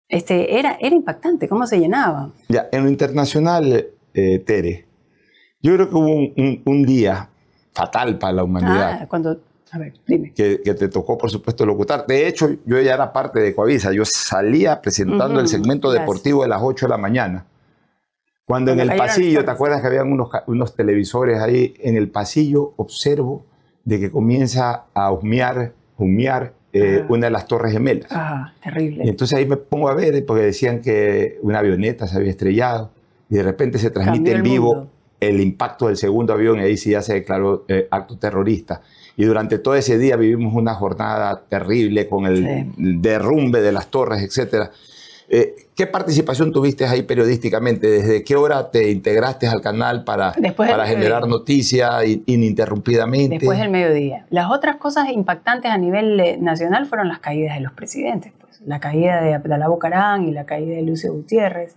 Era impactante cómo se llenaba. Ya, en lo internacional, Tere, yo creo que hubo un día fatal para la humanidad. A ver, dime. que te tocó, por supuesto, locutar. De hecho, yo ya era parte de Coavisa. Yo salía presentando el segmento deportivo de las 8 de la mañana. Cuando en el pasillo, ¿te acuerdas que habían unos televisores ahí? En el pasillo observo de que comienza a humear una de las Torres Gemelas. Terrible. Y entonces ahí me pongo a ver, porque decían que una avioneta se había estrellado y de repente se transmite en vivo el impacto del segundo avión y ahí sí ya se declaró acto terrorista. Y durante todo ese día vivimos una jornada terrible con el derrumbe de las torres, etc. ¿Qué participación tuviste ahí periodísticamente? ¿Desde qué hora te integraste al canal para generar noticias ininterrumpidamente? Después del mediodía. Las otras cosas impactantes a nivel nacional fueron las caídas de los presidentes. Pues. La caída de Abdalá Bucaram y la caída de Lucio Gutiérrez.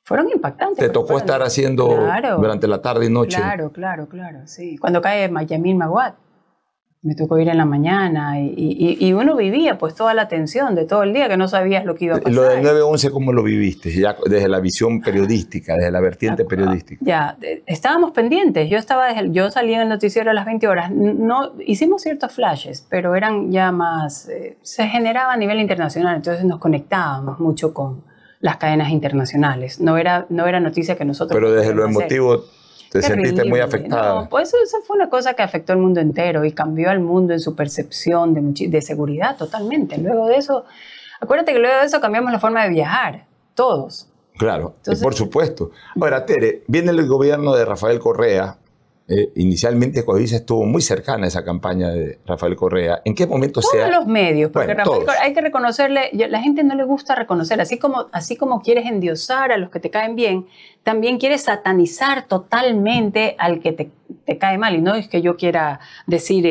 Fueron impactantes. ¿Te tocó estar haciendo durante la tarde y noche? Claro, sí. Cuando cae Yamil Maguad, me tocó ir en la mañana y uno vivía pues toda la tensión de todo el día, que no sabías lo que iba a pasar. Lo del 9/11, ¿cómo lo viviste? Ya desde la visión periodística, desde la vertiente periodística. Ya, estábamos pendientes. Yo salía en el noticiero a las 20 horas. No, hicimos ciertos flashes, pero eran ya más... se generaba a nivel internacional, entonces nos conectábamos mucho con las cadenas internacionales. No era noticia que nosotros... Pero desde lo emotivo... ¿Te sentiste muy afectada? No, pues eso fue una cosa que afectó al mundo entero y cambió al mundo en su percepción de seguridad totalmente. Luego de eso, acuérdate que luego de eso cambiamos la forma de viajar, todos. Claro, por supuesto. Ahora, Tere, viene el gobierno de Rafael Correa. Inicialmente Coavisa estuvo muy cercana a esa campaña de Rafael Correa. ¿En qué momento Todos los medios, porque Rafael Correa, hay que reconocerle, la gente no le gusta reconocer, así como quieres endiosar a los que te caen bien, también quieres satanizar totalmente al que te cae mal. Y no es que yo quiera decir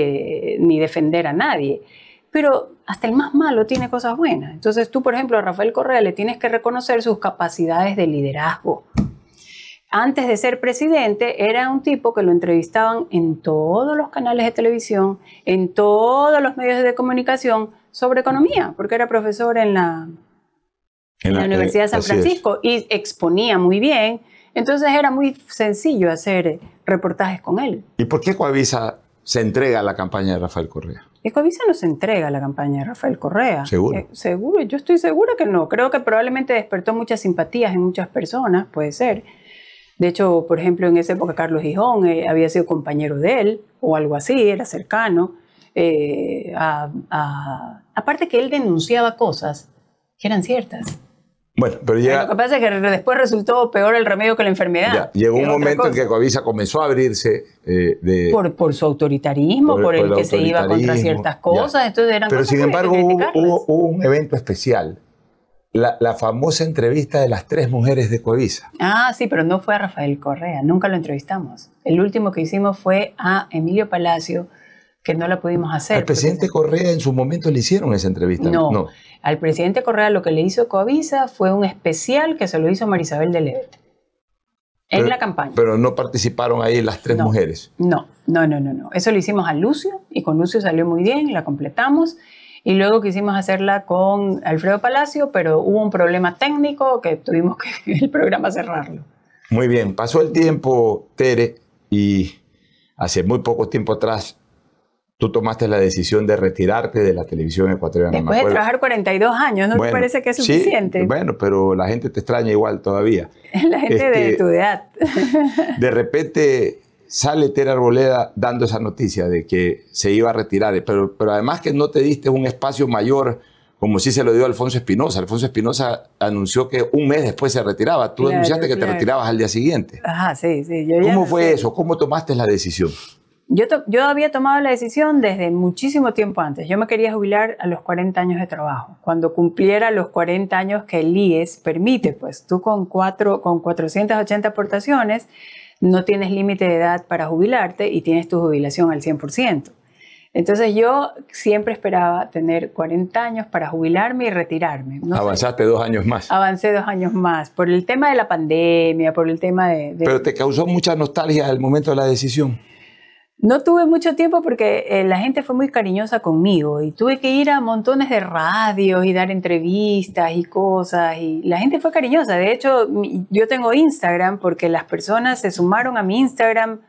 ni defender a nadie, pero hasta el más malo tiene cosas buenas. Entonces tú, por ejemplo, a Rafael Correa le tienes que reconocer sus capacidades de liderazgo. Antes de ser presidente, era un tipo que lo entrevistaban en todos los canales de televisión, en todos los medios de comunicación, sobre economía, porque era profesor en la Universidad de San Francisco y exponía muy bien. Entonces era muy sencillo hacer reportajes con él. ¿Y por qué Coavisa se entrega a la campaña de Rafael Correa? Coavisa no se entrega a la campaña de Rafael Correa. ¿Seguro? Seguro, yo estoy segura que no. Creo que probablemente despertó muchas simpatías en muchas personas, puede ser. De hecho, por ejemplo, en esa época Carlos Gijón había sido compañero de él, o algo así, era cercano. Aparte que él denunciaba cosas que eran ciertas. Bueno, pero lo que pasa es que después resultó peor el remedio que la enfermedad. Llegó un momento en que Coavisa comenzó a abrirse por su autoritarismo, por el que se iba contra ciertas cosas. Entonces eran pero cosas sin embargo hubo un evento especial. La famosa entrevista de las 3 mujeres de Coavisa. Sí, pero no fue a Rafael Correa, nunca lo entrevistamos. El último que hicimos fue a Emilio Palacio, que no la pudimos hacer. ¿Al presidente Correa en su momento le hicieron esa entrevista? No. Al presidente Correa lo que le hizo Coavisa fue un especial que se lo hizo Marisabel de Levet. En la campaña. Pero no participaron ahí las 3 mujeres. No. Eso lo hicimos a Lucio y con Lucio salió muy bien, la completamos. Y luego quisimos hacerla con Alfredo Palacio, pero hubo un problema técnico que tuvimos que el programa cerrarlo. Muy bien, pasó el tiempo, Tere, y hace muy poco tiempo atrás tú tomaste la decisión de retirarte de la televisión ecuatoriana. Después de trabajar 42 años, ¿no te parece que es suficiente? Sí, bueno, pero la gente te extraña igual todavía. La gente de tu edad. De repente sale Tere Arboleda dando esa noticia de que se iba a retirar, pero además que no te diste un espacio mayor como sí se lo dio a Alfonso Espinosa. Alfonso Espinosa anunció que un mes después se retiraba. Tú anunciaste que te retirabas al día siguiente. Sí. ¿Cómo fue eso? ¿Cómo tomaste la decisión? Yo había tomado la decisión desde muchísimo tiempo antes. Yo me quería jubilar a los 40 años de trabajo. Cuando cumpliera los 40 años que el IES permite, pues tú con 480 aportaciones no tienes límite de edad para jubilarte y tienes tu jubilación al 100%. Entonces yo siempre esperaba tener 40 años para jubilarme y retirarme. Avanzaste 2 años más. Avancé 2 años más, por el tema de la pandemia, por el tema de... ¿Pero te causó mucha nostalgia al momento de la decisión? No tuve mucho tiempo porque la gente fue muy cariñosa conmigo y tuve que ir a montones de radios y dar entrevistas y cosas y la gente fue cariñosa. De hecho, yo tengo Instagram porque las personas se sumaron a mi Instagram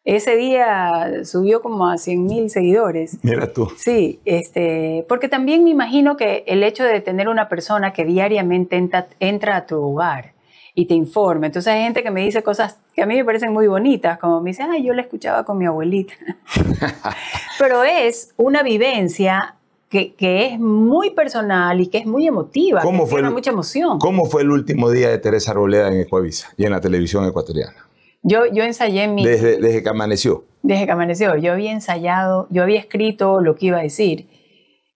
Ese día subió como a 100.000 seguidores. Mira tú. Sí, porque también me imagino que el hecho de tener una persona que diariamente entra a tu hogar y te informa. Entonces hay gente que me dice cosas que a mí me parecen muy bonitas, como me dice, ay, yo la escuchaba con mi abuelita. Pero es una vivencia que es muy personal y que es muy emotiva, que tiene mucha emoción. ¿Cómo fue el último día de Teresa Arboleda en Ecuavisa y en la televisión ecuatoriana? Yo ensayé Desde que amaneció. Desde que amaneció. Yo había ensayado, yo había escrito lo que iba a decir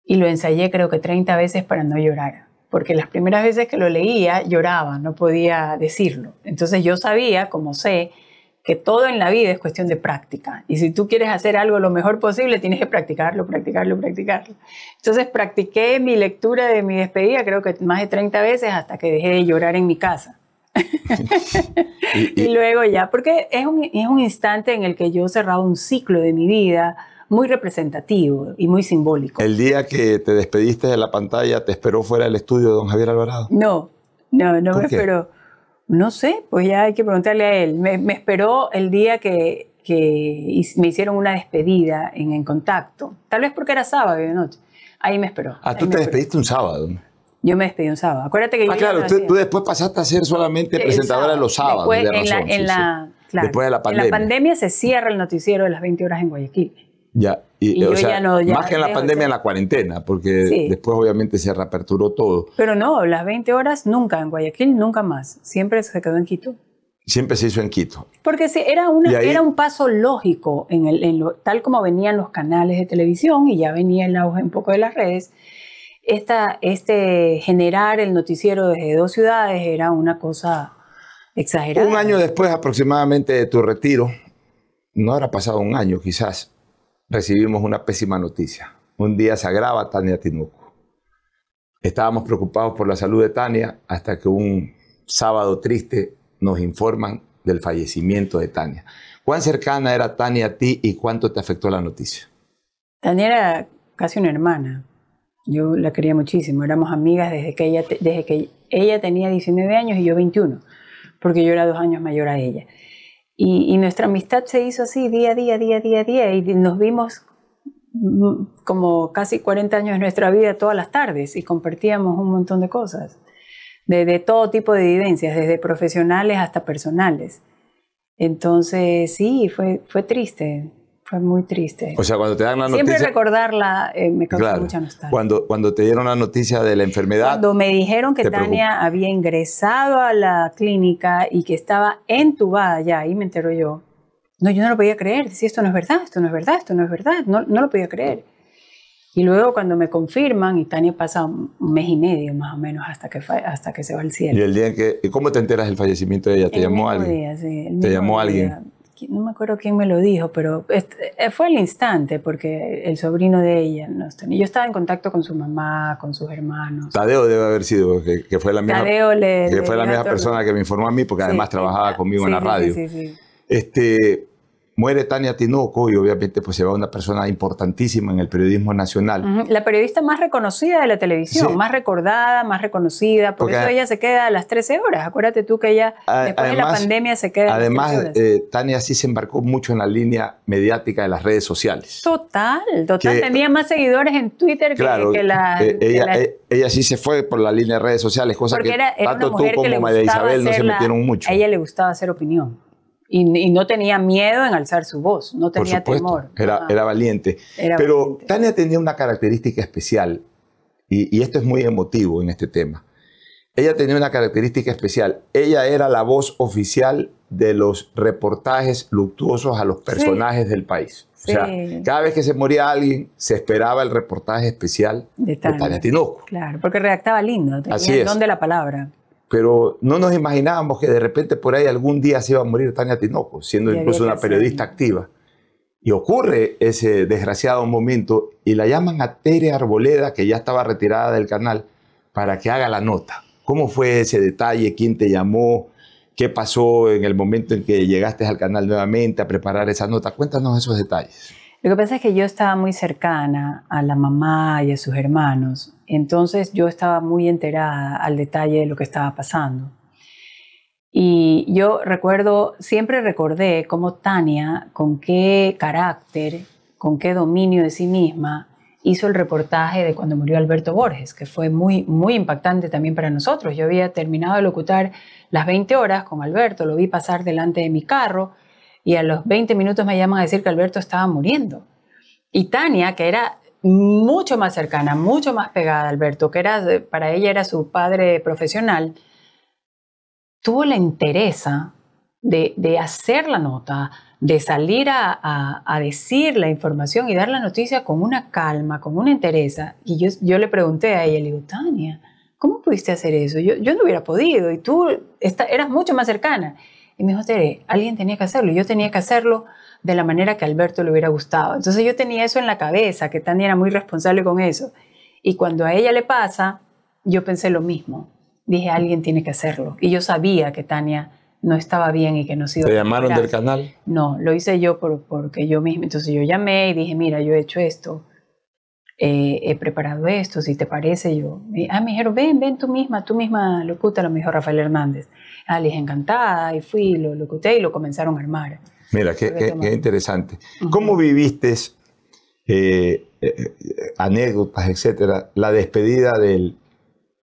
y lo ensayé creo que 30 veces para no llorar. Porque las primeras veces que lo leía lloraba, no podía decirlo. Entonces yo sabía, como sé, que todo en la vida es cuestión de práctica. Y si tú quieres hacer algo lo mejor posible, tienes que practicarlo. Entonces practiqué mi lectura de mi despedida creo que más de 30 veces hasta que dejé de llorar en mi casa. y luego ya, porque es un instante en el que yo cerraba un ciclo de mi vida muy representativo y muy simbólico. ¿El día que te despediste de la pantalla te esperó fuera del estudio don Javier Alvarado? No me esperó. No sé, pues ya hay que preguntarle a él. Me esperó el día que me hicieron una despedida en Contacto. Tal vez porque era sábado de noche. Ahí me esperó. Tú te despediste un sábado. Yo me despedí un sábado. Acuérdate que yo claro, tú después pasaste a ser solamente presentadora de los sábados. Después, después de la pandemia. En la pandemia se cierra el noticiero de las 20 horas en Guayaquil. Ya, más que en la pandemia, en la cuarentena, porque después obviamente se reaperturó todo. Pero no, las 20 horas nunca en Guayaquil, nunca más. Siempre se quedó en Quito. Siempre se hizo en Quito. Porque sí, era un paso lógico, tal como venían los canales de televisión y ya venía el auge un poco de las redes. Generar el noticiero desde 2 ciudades era una cosa exagerada. Un año después aproximadamente de tu retiro, no habrá pasado un año quizás, recibimos una pésima noticia. Un día se agrava Tania Tinoco. Estábamos preocupados por la salud de Tania hasta que un sábado triste nos informan del fallecimiento de Tania. ¿Cuán cercana era Tania a ti y cuánto te afectó la noticia? Tania era casi una hermana. Yo la quería muchísimo. Éramos amigas desde que ella tenía 19 años y yo 21, porque yo era 2 años mayor a ella. Y nuestra amistad se hizo así día a día, y nos vimos como casi 40 años de nuestra vida todas las tardes y compartíamos un montón de cosas, de todo tipo de vivencias, desde profesionales hasta personales. Entonces sí, fue triste. Fue muy triste. O sea, cuando te dan la noticia... Siempre recordarla me causa mucha nostalgia. Cuando te dieron la noticia de la enfermedad... Cuando me dijeron que Tania había ingresado a la clínica y que estaba entubada ya, ahí me entero yo. No, yo no lo podía creer. Decía, esto no es verdad. No lo podía creer. Y luego cuando me confirman, y Tania pasa un mes y medio más o menos hasta que se va al cielo. ¿Y el día en que... ¿Cómo te enteras del fallecimiento de ella? ¿Te llamó alguien? ¿Te llamó alguien? No me acuerdo quién me lo dijo, pero fue al instante, porque el sobrino de ella nos tenía. Yo estaba en contacto con su mamá, con sus hermanos. Tadeo debe haber sido, que fue la misma, persona que me informó a mí, porque además trabajaba conmigo en la radio. Muere Tania Tinoco y obviamente pues se va una persona importantísima en el periodismo nacional. La periodista más reconocida de la televisión, más recordada, más reconocida. Por eso ella se queda a las 13 horas. Acuérdate tú que ella después de la pandemia se queda a las 13 horas. Tania sí se embarcó mucho en la línea mediática de las redes sociales. Total. Tenía más seguidores en Twitter que la... Ella sí se fue por la línea de redes sociales, cosa que tanto tú como María Isabel no se metieron mucho. A ella le gustaba hacer opinión. Y no tenía miedo en alzar su voz, no tenía temor. Era valiente. Pero Tania tenía una característica especial, y esto es muy emotivo en este tema. Ella tenía una característica especial. Ella era la voz oficial de los reportajes luctuosos a los personajes del país. O sea, cada vez que se moría alguien, se esperaba el reportaje especial de Tania Tinoco. Claro, porque redactaba lindo, tenía el don de la palabra. Pero no nos imaginábamos que de repente por ahí algún día se iba a morir Tania Tinoco, siendo incluso una periodista activa. Y ocurre ese desgraciado momento y la llaman a Tere Arboleda, que ya estaba retirada del canal, para que haga la nota. ¿Cómo fue ese detalle? ¿Quién te llamó? ¿Qué pasó en el momento en que llegaste al canal nuevamente a preparar esa nota? Cuéntanos esos detalles. Lo que pasa es que yo estaba muy cercana a la mamá y a sus hermanos. Entonces yo estaba muy enterada al detalle de lo que estaba pasando. Y yo siempre recordé cómo Tania, con qué carácter, con qué dominio de sí misma, hizo el reportaje de cuando murió Alberto Borges, que fue muy, muy impactante también para nosotros. Yo había terminado de locutar las 20 horas con Alberto, lo vi pasar delante de mi carro y a los 20 minutos me llaman a decir que Alberto estaba muriendo. Y Tania, que era mucho más cercana, mucho más pegada a Alberto, que para ella era su padre profesional, tuvo la entereza de hacer la nota, de salir a decir la información y dar la noticia con una calma, con una entereza. Y yo le pregunté a ella, le digo, Tania, ¿cómo pudiste hacer eso? Yo no hubiera podido y tú eras mucho más cercana. Y me dijo, Tere, alguien tenía que hacerlo. Y yo tenía que hacerlo de la manera que a Alberto le hubiera gustado. Entonces yo tenía eso en la cabeza, que Tania era muy responsable con eso. Y cuando a ella le pasa, yo pensé lo mismo. Dije, alguien tiene que hacerlo. Y yo sabía que Tania no estaba bien y que no se iba a recuperar. ¿Te llamaron del canal? No, lo hice yo porque yo misma. Entonces yo llamé y dije, mira, yo he hecho esto, he preparado esto, si te parece. Me dijeron, ven tú misma locuta, lo mejor Rafael Hernández. Le dije, encantada, y fui, lo locuté y lo comenzaron a armar. Mira, qué interesante. ¿Cómo viviste anécdotas, etcétera, la despedida del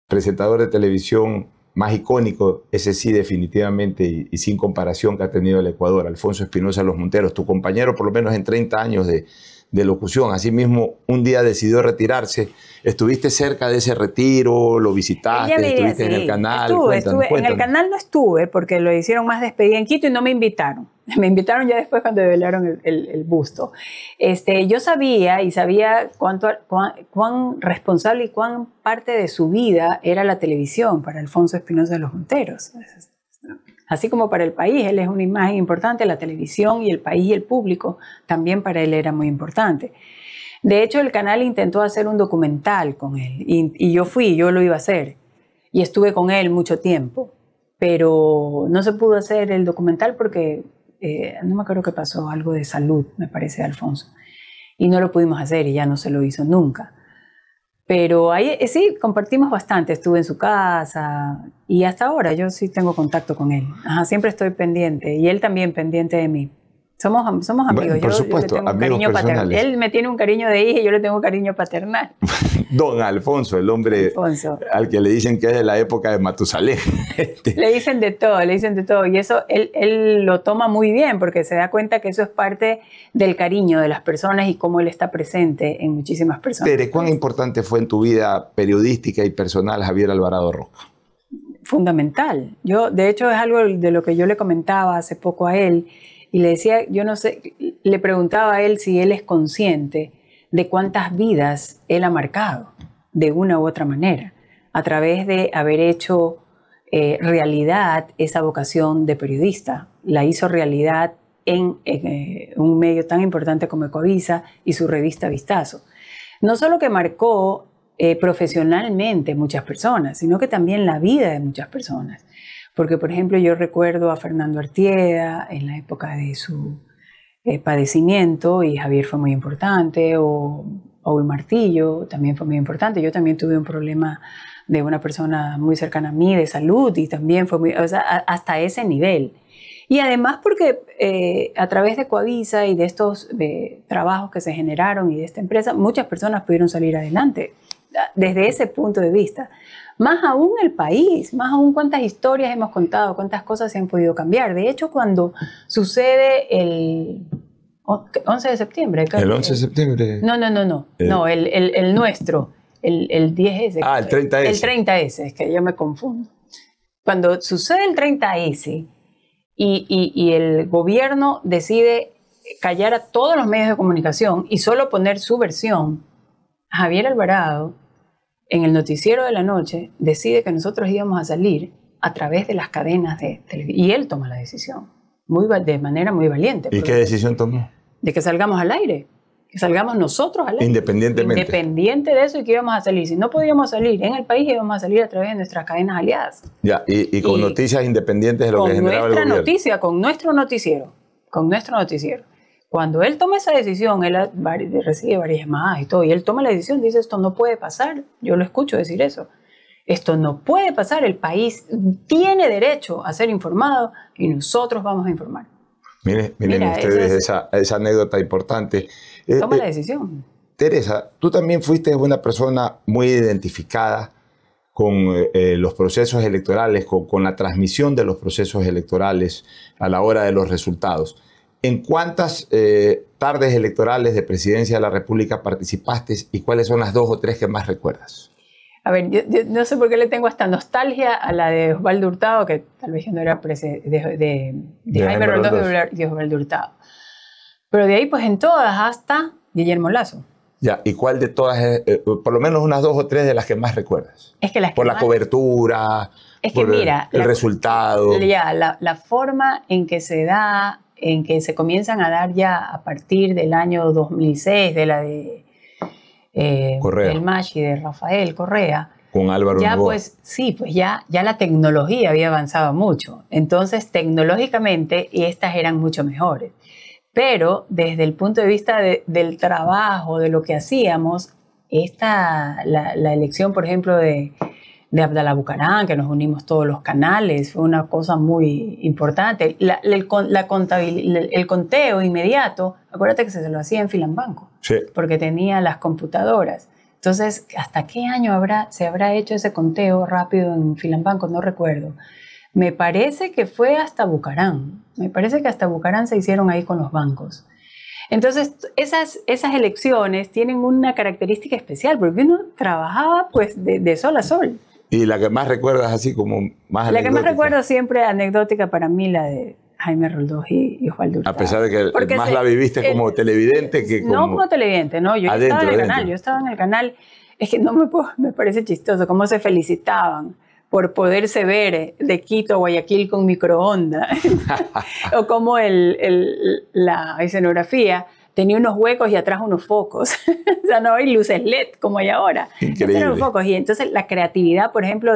presentador de televisión más icónico, ese sí definitivamente y sin comparación, que ha tenido el Ecuador, Alfonso Espinosa Los Monteros, tu compañero por lo menos en 30 años de locución? Asimismo, un día decidió retirarse. ¿Estuviste cerca de ese retiro? ¿Lo visitaste? ¿Estuviste en el canal? Cuéntanos. En el canal no estuve porque lo hicieron más despedida en Quito y no me invitaron. Me invitaron ya después cuando develaron el busto. Yo sabía cuán responsable y cuán parte de su vida era la televisión para Alfonso Espinosa de Los Monteros. Así como para el país, él es una imagen importante, la televisión y el país y el público también para él era muy importante. De hecho, el canal intentó hacer un documental con él y yo lo iba a hacer y estuve con él mucho tiempo, pero no se pudo hacer el documental porque no me acuerdo qué pasó, algo de salud, me parece, de Alfonso, y no lo pudimos hacer y ya no se lo hizo nunca. Pero ahí sí, compartimos bastante, estuve en su casa y hasta ahora yo sí tengo contacto con él. Siempre estoy pendiente y él también pendiente de mí. Somos amigos. Bueno, por supuesto, yo le tengo un cariño personales. Él me tiene un cariño de hija y yo le tengo un cariño paternal. Don Alfonso, el hombre al que le dicen que es de la época de Matusalén. Le dicen de todo. Y eso él lo toma muy bien porque se da cuenta que eso es parte del cariño de las personas y cómo él está presente en muchísimas personas. Tere, ¿cuán importante fue en tu vida periodística y personal Javier Alvarado Roca? Fundamental. De hecho, es algo de lo que yo le comentaba hace poco a él. Y le decía, yo no sé, le preguntaba a él si él es consciente de cuántas vidas él ha marcado, de una u otra manera, a través de haber hecho realidad esa vocación de periodista. La hizo realidad en un medio tan importante como Ecoavisa y su revista Vistazo. No solo que marcó profesionalmente muchas personas, sino que también la vida de muchas personas. Porque, por ejemplo, yo recuerdo a Fernando Artieda en la época de su padecimiento y Javier fue muy importante, o Paul Martillo también fue muy importante. Yo también tuve un problema de una persona muy cercana a mí de salud y también fue muy, hasta ese nivel. Y además porque a través de Ecoavisa y de estos trabajos que se generaron y de esta empresa, muchas personas pudieron salir adelante desde ese punto de vista. Más aún el país, más aún cuántas historias hemos contado, cuántas cosas se han podido cambiar. De hecho, cuando sucede el 11 de septiembre. ¿El 11 de septiembre? No, el nuestro, el 10S. El 30S. El 30S, es que yo me confundo. Cuando sucede el 30S y el gobierno decide callar a todos los medios de comunicación y solo poner su versión, Javier Alvarado, en el noticiero de la noche, decide que nosotros íbamos a salir a través de las cadenas de televisión. Y él toma la decisión, de manera muy valiente. ¿Y qué decisión tomó? De que salgamos al aire, que salgamos nosotros al aire. Independientemente. Independiente de eso y que íbamos a salir. Si no podíamos salir en el país, íbamos a salir a través de nuestras cadenas aliadas. Ya, y con noticias independientes de lo que generaba el gobierno. Noticia, con nuestro noticiero. Cuando él toma esa decisión, él recibe varias llamadas y todo, y él toma la decisión, dice, esto no puede pasar. Yo lo escucho decir eso. Esto no puede pasar, el país tiene derecho a ser informado y nosotros vamos a informar. Miren ustedes esa anécdota importante. Toma la decisión. Teresa, tú también fuiste una persona muy identificada con los procesos electorales, con la transmisión de los procesos electorales a la hora de los resultados. ¿En cuántas tardes electorales de Presidencia de la República participaste y cuáles son las 2 o 3 que más recuerdas? A ver, yo no sé por qué le tengo hasta nostalgia a la de Osvaldo Hurtado, que tal vez yo no era de Jaime Roldós y Osvaldo Hurtado. Pero de ahí, pues en todas, hasta Guillermo Lasso. Ya, ¿y cuál de todas, por lo menos unas 2 o 3 de las que más recuerdas? Es que las que por la cobertura, es que por mira, el resultado. Ya, la forma en que se da, en que se comienzan a dar ya a partir del año 2006, de la de el Machi de Rafael Correa. Con Álvaro ya Noboa. Pues sí, pues ya la tecnología había avanzado mucho. Entonces, tecnológicamente, estas eran mucho mejores. Pero desde el punto de vista del trabajo, de lo que hacíamos, la elección, por ejemplo, de Abdalá Bucaram, que nos unimos todos los canales, fue una cosa muy importante. El conteo inmediato, acuérdate que se lo hacía en Filambanco, sí, porque tenía las computadoras. Entonces, ¿hasta qué año se habrá hecho ese conteo rápido en Filambanco? No recuerdo. Me parece que fue hasta Bucaram. Me parece que hasta Bucaram se hicieron ahí con los bancos. Entonces, esas elecciones tienen una característica especial, porque uno trabajaba pues de sol a sol. ¿Y la que más recuerdas así como más anecdótica? La que más recuerdo siempre anecdótica para mí, la de Jaime Roldós y Osvaldo Hurtado. A pesar de que porque más la viviste como televidente que como... No como televidente, no. Yo estaba en el canal. Yo estaba en el canal. Es que me parece chistoso cómo se felicitaban por poderse ver de Quito a Guayaquil con microondas. O como la escenografía tenía unos huecos y atrás unos focos. O sea, no hay luces LED como hay ahora. Increíble. Eran focos. Y entonces la creatividad, por ejemplo,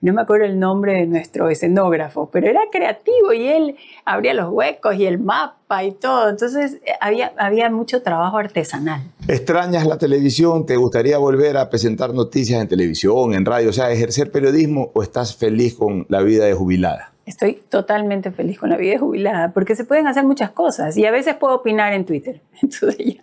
no me acuerdo el nombre de nuestro escenógrafo, pero era creativo y él abría los huecos y el mapa y todo. Entonces había mucho trabajo artesanal. ¿Extrañas la televisión? ¿Te gustaría volver a presentar noticias en televisión, en radio? O sea, ¿ejercer periodismo o estás feliz con la vida de jubilada? Estoy totalmente feliz con la vida de jubilada porque se pueden hacer muchas cosas y a veces puedo opinar en Twitter. Entonces ya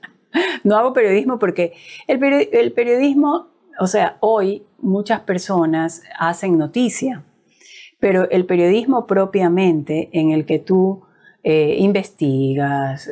no hago periodismo porque el periodismo, o sea, hoy muchas personas hacen noticia, pero el periodismo propiamente en el que tú investigas,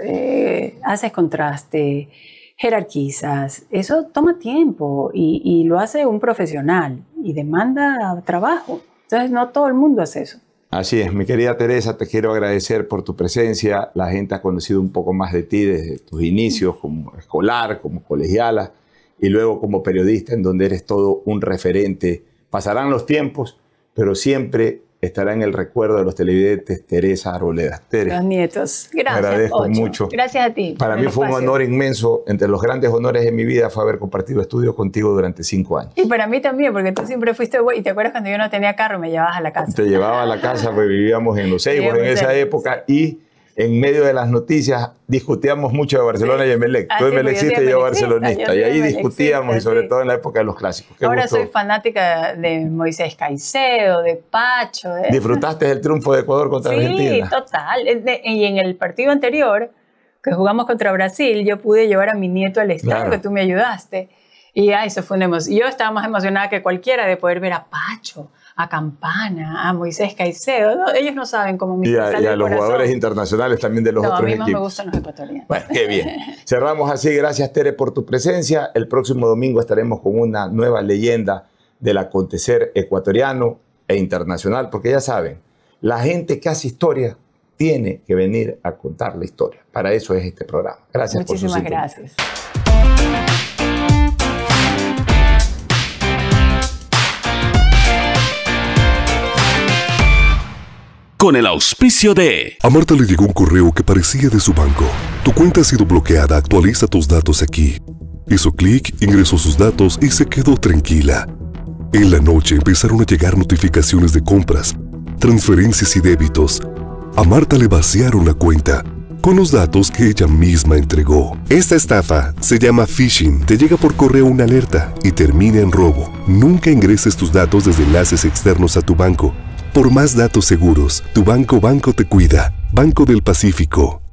haces contraste, jerarquizas, eso toma tiempo y lo hace un profesional y demanda trabajo. Entonces no todo el mundo hace eso. Así es, mi querida Teresa, te quiero agradecer por tu presencia. La gente ha conocido un poco más de ti desde tus inicios como escolar, como colegiala y luego como periodista, en donde eres todo un referente. Pasarán los tiempos, pero siempre estará en el recuerdo de los televidentes Teresa Arboleda. Los nietos. Gracias, agradezco Ocho. mucho. Gracias a ti. Para mí fue un honor inmenso. Entre los grandes honores de mi vida fue haber compartido estudio contigo durante 5 años. Y para mí también, porque tú siempre fuiste güey. ¿Y te acuerdas cuando yo no tenía carro, me llevabas a la casa? Te llevaba a la casa, pues vivíamos en Los Ceibos en esa época y en medio de las noticias discutíamos mucho de Barcelona y Emelec. Tú emelecista y yo barcelonista. Y ahí discutíamos, y sobre todo en la época de los clásicos. Ahora soy fanática de Moisés Caicedo, de Pacho. ¿Disfrutaste del triunfo de Ecuador contra Argentina? Sí, total. Y en el partido anterior, que jugamos contra Brasil, yo pude llevar a mi nieto al estadio, claro, que tú me ayudaste. Y eso fue una emoción. Yo estaba más emocionada que cualquiera de poder ver a Pacho, a Campana, a Moisés Caicedo. No, ellos no saben cómo me sale y a los jugadores internacionales también de los otros equipos. A mí más me gustan los ecuatorianos. Bueno, qué bien. Cerramos así. Gracias, Tere, por tu presencia. El próximo domingo estaremos con una nueva leyenda del acontecer ecuatoriano e internacional, porque ya saben, la gente que hace historia tiene que venir a contar la historia. Para eso es este programa. Gracias por su sintonía. Muchísimas gracias. Con el auspicio de... A Marta le llegó un correo que parecía de su banco. Tu cuenta ha sido bloqueada, actualiza tus datos aquí. Hizo clic, ingresó sus datos y se quedó tranquila. En la noche empezaron a llegar notificaciones de compras, transferencias y débitos. A Marta le vaciaron la cuenta. con los datos que ella misma entregó. Esta estafa se llama phishing. Te llega por correo una alerta y termina en robo. Nunca ingreses tus datos desde enlaces externos a tu banco. Por más datos seguros, tu banco te cuida. Banco del Pacífico.